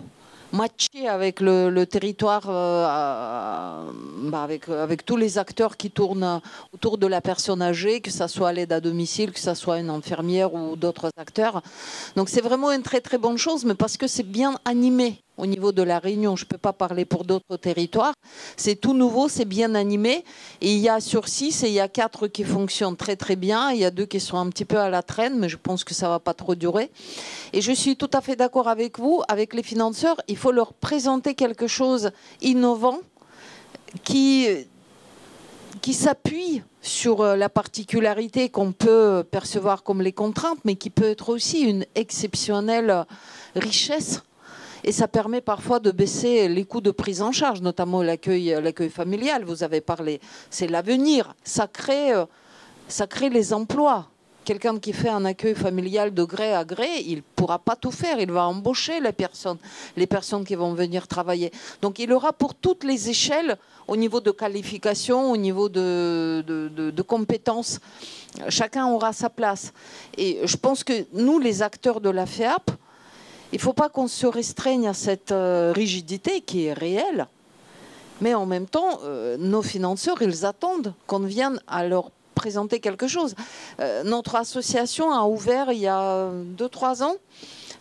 matcher avec le territoire, avec tous les acteurs qui tournent autour de la personne âgée, que ce soit l'aide à domicile, que ce soit une infirmière ou d'autres acteurs. Donc c'est vraiment une très très bonne chose, mais parce que c'est bien animé au niveau de la Réunion. Je ne peux pas parler pour d'autres territoires. C'est tout nouveau, c'est bien animé. Et il y a sur 6, et il y a 4 qui fonctionnent très très bien. Il y a 2 qui sont un petit peu à la traîne, mais je pense que ça ne va pas trop durer. Et je suis tout à fait d'accord avec vous, avec les financeurs. Il faut leur présenter quelque chose innovant qui s'appuie sur la particularité qu'on peut percevoir comme les contraintes, mais qui peut être aussi une exceptionnelle richesse. Et ça permet parfois de baisser les coûts de prise en charge, notamment l'accueil familial. Vous avez parlé, c'est l'avenir. Ça crée les emplois. Quelqu'un qui fait un accueil familial de gré à gré, il ne pourra pas tout faire. Il va embaucher les personnes qui vont venir travailler. Donc il aura pour toutes les échelles, au niveau de qualification, au niveau de compétences, chacun aura sa place. Et je pense que nous, les acteurs de la FEAP, il ne faut pas qu'on se restreigne à cette rigidité qui est réelle. Mais en même temps, nos financeurs, ils attendent qu'on vienne à leur présenter quelque chose. Notre association a ouvert il y a 2-3 ans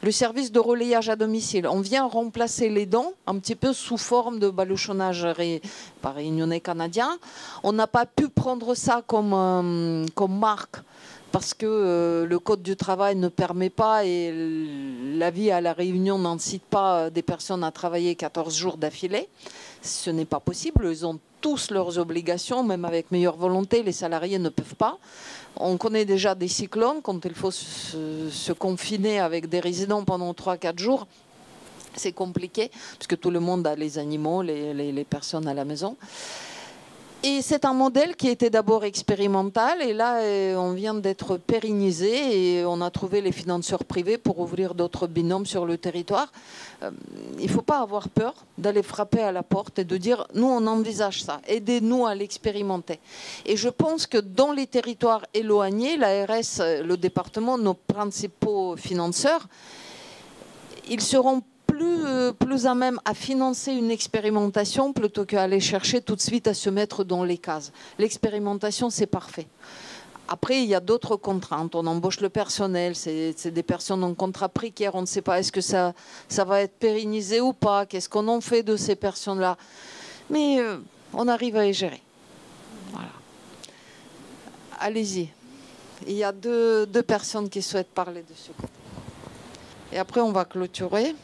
le service de relayage à domicile. On vient remplacer les dons un petit peu sous forme de baluchonnage par réunionnais canadien. On n'a pas pu prendre ça comme marque parce que le Code du travail ne permet pas et la vie à La Réunion n'incite pas des personnes à travailler 14 jours d'affilée. Ce n'est pas possible. Ils ont tous leurs obligations, même avec meilleure volonté, les salariés ne peuvent pas. On connaît déjà des cyclones, quand il faut se confiner avec des résidents pendant 3-4 jours. C'est compliqué, parce que tout le monde a les animaux, les personnes à la maison. Et c'est un modèle qui était d'abord expérimental et là on vient d'être pérennisé et on a trouvé les financeurs privés pour ouvrir d'autres binômes sur le territoire. Il ne faut pas avoir peur d'aller frapper à la porte et de dire nous on envisage ça, aidez-nous à l'expérimenter. Et je pense que dans les territoires éloignés, l'ARS, le département, nos principaux financeurs, ils seront plus à même à financer une expérimentation plutôt qu'à aller chercher tout de suite à se mettre dans les cases. L'expérimentation, c'est parfait. Après, il y a d'autres contraintes. On embauche le personnel, c'est des personnes en contrat précaire. On ne sait pas est-ce que ça va être pérennisé ou pas. Qu'est-ce qu'on en fait de ces personnes-là? Mais on arrive à les gérer. Voilà. Allez-y. Il y a deux personnes qui souhaitent parler de ce côté. Et après, on va clôturer.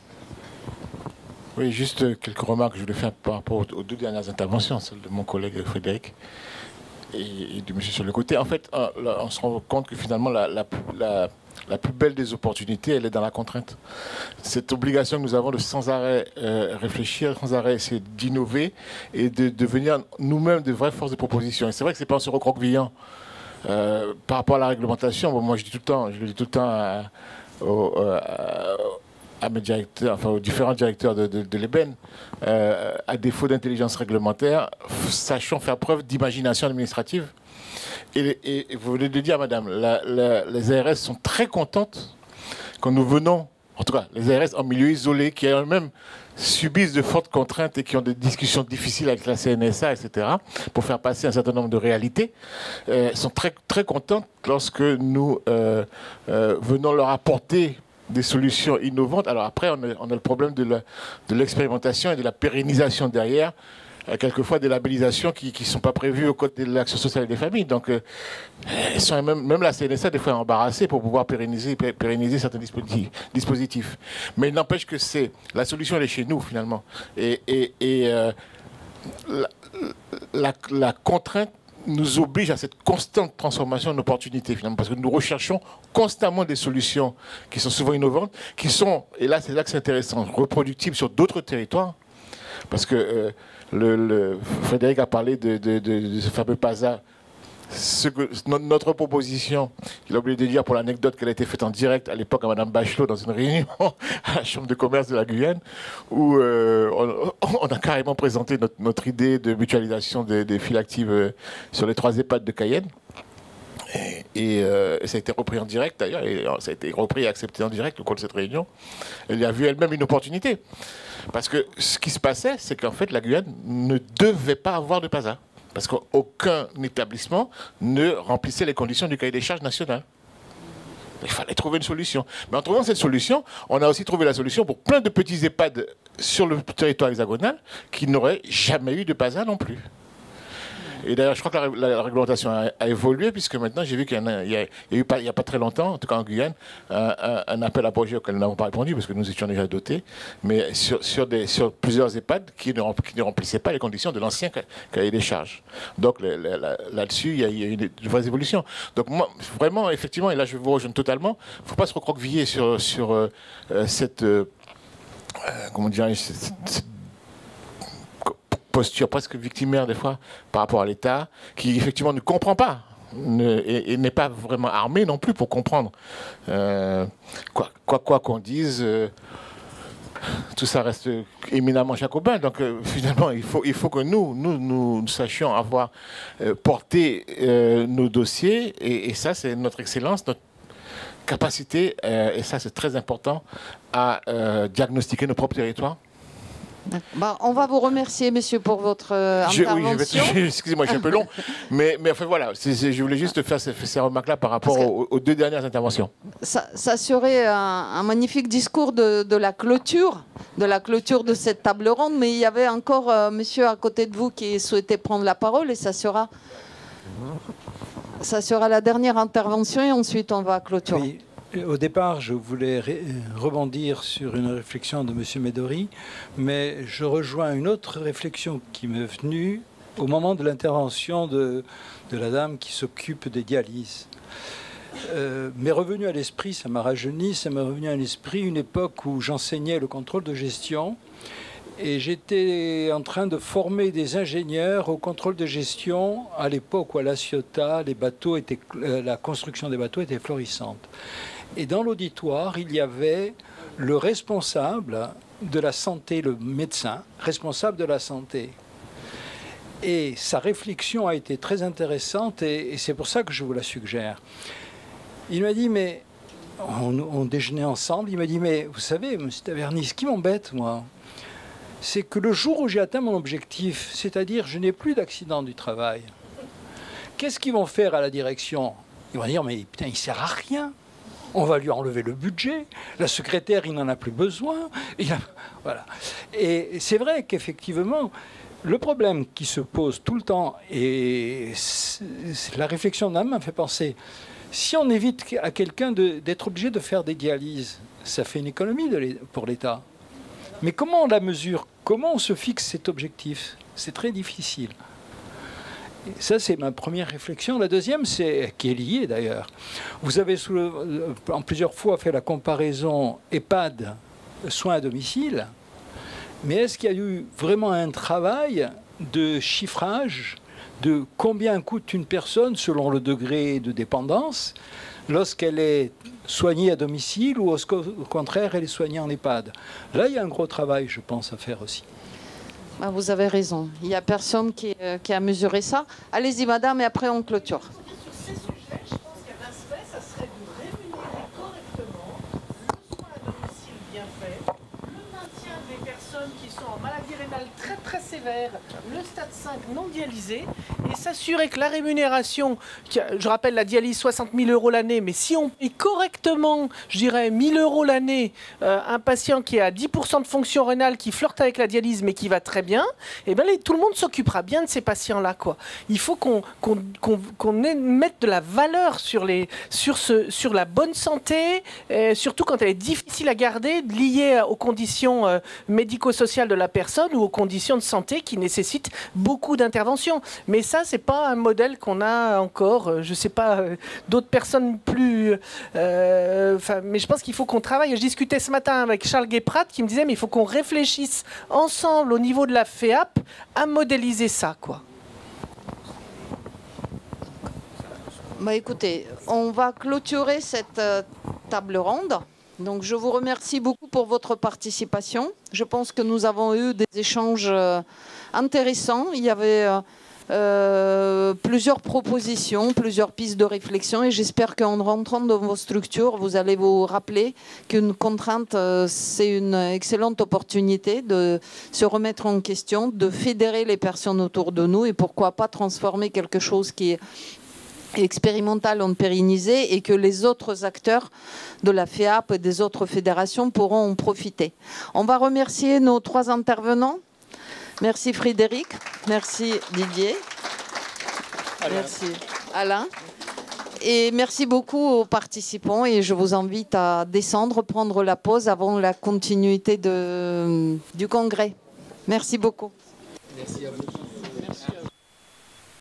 Oui, juste quelques remarques que je voulais faire par rapport aux 2 dernières interventions, celle de mon collègue Frédéric et du monsieur sur le côté. En fait, là, on se rend compte que finalement, la plus belle des opportunités, elle est dans la contrainte. Cette obligation que nous avons de sans arrêt réfléchir, sans arrêt essayer d'innover et de devenir nous-mêmes de vraies forces de proposition. Et c'est vrai que c'est pas en se recroquevillant par rapport à la réglementation. Bon, moi, je le dis tout le temps à mes directeurs, enfin aux différents directeurs de l'EBEN, à défaut d'intelligence réglementaire, sachons faire preuve d'imagination administrative. Et vous venez de dire, madame, les ARS sont très contentes quand nous venons, en tout cas les ARS en milieu isolé, qui elles-mêmes subissent de fortes contraintes et qui ont des discussions difficiles avec la CNSA, etc., pour faire passer un certain nombre de réalités, sont très, très contentes lorsque nous venons leur apporter des solutions innovantes. Alors après, on a le problème de l'expérimentation et de la pérennisation derrière, quelquefois des labellisations qui ne sont pas prévues au code de l'action sociale et des familles. Donc, même la CNSA, des fois, est embarrassée pour pouvoir pérenniser certains dispositifs. Mais il n'empêche que la solution, elle est chez nous, finalement. La contrainte nous oblige à cette constante transformation en opportunité, finalement, parce que nous recherchons constamment des solutions qui sont souvent innovantes, qui sont, et là c'est que c'est intéressant, reproductibles sur d'autres territoires, parce que Frédéric a parlé de ce fameux PASA. Notre proposition, il a oublié de dire pour l'anecdote qu'elle a été faite en direct à l'époque à Mme Bachelot dans une réunion à la Chambre de commerce de la Guyane, où on a carrément présenté notre idée de mutualisation des files actives sur les 3 EHPAD de Cayenne. Et ça a été repris en direct d'ailleurs, et ça a été repris et accepté en direct au cours de cette réunion. Elle a vu elle-même une opportunité. Parce que ce qui se passait, c'est qu'en fait la Guyane ne devait pas avoir de PASA. Parce qu'aucun établissement ne remplissait les conditions du cahier des charges national. Il fallait trouver une solution. Mais en trouvant cette solution, on a aussi trouvé la solution pour plein de petits EHPAD sur le territoire hexagonal qui n'auraient jamais eu de PASA non plus. Et d'ailleurs, je crois que la réglementation a évolué, puisque maintenant, j'ai vu qu'il y a eu, il n'y a pas très longtemps, en tout cas en Guyane, un appel à projet auquel nous n'avons pas répondu, parce que nous étions déjà dotés, mais sur plusieurs EHPAD qui ne remplissaient pas les conditions de l'ancien cahier des charges. Donc là-dessus, il y a eu une vraie évolution. Donc moi, vraiment, effectivement, et là je vous rejoins totalement, il ne faut pas se recroqueviller sur cette... comment dirais-je, cette posture presque victimaire des fois par rapport à l'État, qui effectivement ne comprend pas et n'est pas vraiment armé non plus pour comprendre. Quoi qu'on dise, tout ça reste éminemment jacobin. Donc finalement, il faut que nous sachions avoir porté nos dossiers, et ça c'est notre excellence, notre capacité, et ça c'est très important, à diagnostiquer nos propres territoires. On va vous remercier, messieurs, pour votre intervention. Excusez-moi, je suis un peu long, mais enfin voilà, je voulais juste faire ces remarques-là par rapport aux 2 dernières interventions. Ça serait un magnifique discours de la clôture de cette table ronde, mais il y avait encore monsieur à côté de vous qui souhaitait prendre la parole, et ça sera la dernière intervention, et ensuite on va clôturer. Oui. Au départ, je voulais rebondir sur une réflexion de M. Médori, mais je rejoins une autre réflexion qui m'est venue au moment de l'intervention de la dame qui s'occupe des dialyses. M'est revenu à l'esprit, ça m'a rajeuni, ça m'est revenu à l'esprit une époque où j'enseignais le contrôle de gestion, et j'étais en train de former des ingénieurs au contrôle de gestion à l'époque où à La Ciotat, la construction des bateaux était florissante. Et dans l'auditoire, il y avait le responsable de la santé, le médecin responsable de la santé. Et sa réflexion a été très intéressante, et c'est pour ça que je vous la suggère. Il m'a dit, mais on déjeunait ensemble, il m'a dit, mais vous savez, M. Taverny, ce qui m'embête, moi, c'est que le jour où j'ai atteint mon objectif, c'est-à-dire je n'ai plus d'accident du travail, qu'est-ce qu'ils vont faire à la direction? Ils vont dire, mais putain, il ne sert à rien. On va lui enlever le budget. La secrétaire, il n'en a plus besoin. Voilà. Et c'est vrai qu'effectivement, le problème qui se pose tout le temps, et la réflexion d'âme m'a fait penser, si on évite à quelqu'un d'être obligé de faire des dialyses, ça fait une économie pour l'État. Mais comment on la mesure? Comment on se fixe cet objectif? C'est très difficile. Et ça, c'est ma première réflexion. La deuxième, qui est liée d'ailleurs. Vous avez en plusieurs fois fait la comparaison EHPAD, soins à domicile. Mais est-ce qu'il y a eu vraiment un travail de chiffrage de combien coûte une personne selon le degré de dépendance lorsqu'elle est soignée à domicile ou au contraire elle est soignée en EHPAD? Là, il y a un gros travail, je pense, à faire aussi. Vous avez raison. Il n'y a personne qui a mesuré ça. Allez-y, madame, et après on clôture. Sur ces sujets, je pense qu'un aspect, ça serait de rémunérer correctement le soin à domicile bien fait, le maintien des personnes maladie rénale très très sévère, le stade 5 non dialysé, et s'assurer que la rémunération, je rappelle la dialyse 60 000 € l'année, mais si on paye correctement, je dirais 1 000 € l'année, un patient qui a 10% de fonction rénale, qui flirte avec la dialyse mais qui va très bien, et bien tout le monde s'occupera bien de ces patients-là, quoi. Il faut qu'on mette de la valeur sur la bonne santé, surtout quand elle est difficile à garder, liée aux conditions médico-sociales de la personne ou aux conditions de santé qui nécessitent beaucoup d'interventions. Mais ça, c'est pas un modèle qu'on a encore. Je sais pas, d'autres personnes plus... mais je pense qu'il faut qu'on travaille. Je discutais ce matin avec Charles Guéprat qui me disait mais il faut qu'on réfléchisse ensemble au niveau de la FEAP à modéliser ça, quoi. Bah écoutez, on va clôturer cette table ronde. Donc je vous remercie beaucoup pour votre participation. Je pense que nous avons eu des échanges intéressants. Il y avait plusieurs propositions, plusieurs pistes de réflexion et j'espère qu'en rentrant dans vos structures, vous allez vous rappeler qu'une contrainte, c'est une excellente opportunité de se remettre en question, de fédérer les personnes autour de nous et pourquoi pas transformer quelque chose qui est expérimental en pérennisé et que les autres acteurs de la FEAP et des autres fédérations pourront en profiter. On va remercier nos 3 intervenants. Merci Frédéric, merci Didier, merci Alain et merci beaucoup aux participants et je vous invite à descendre, prendre la pause avant la continuité du congrès. Merci beaucoup. Merci à vous.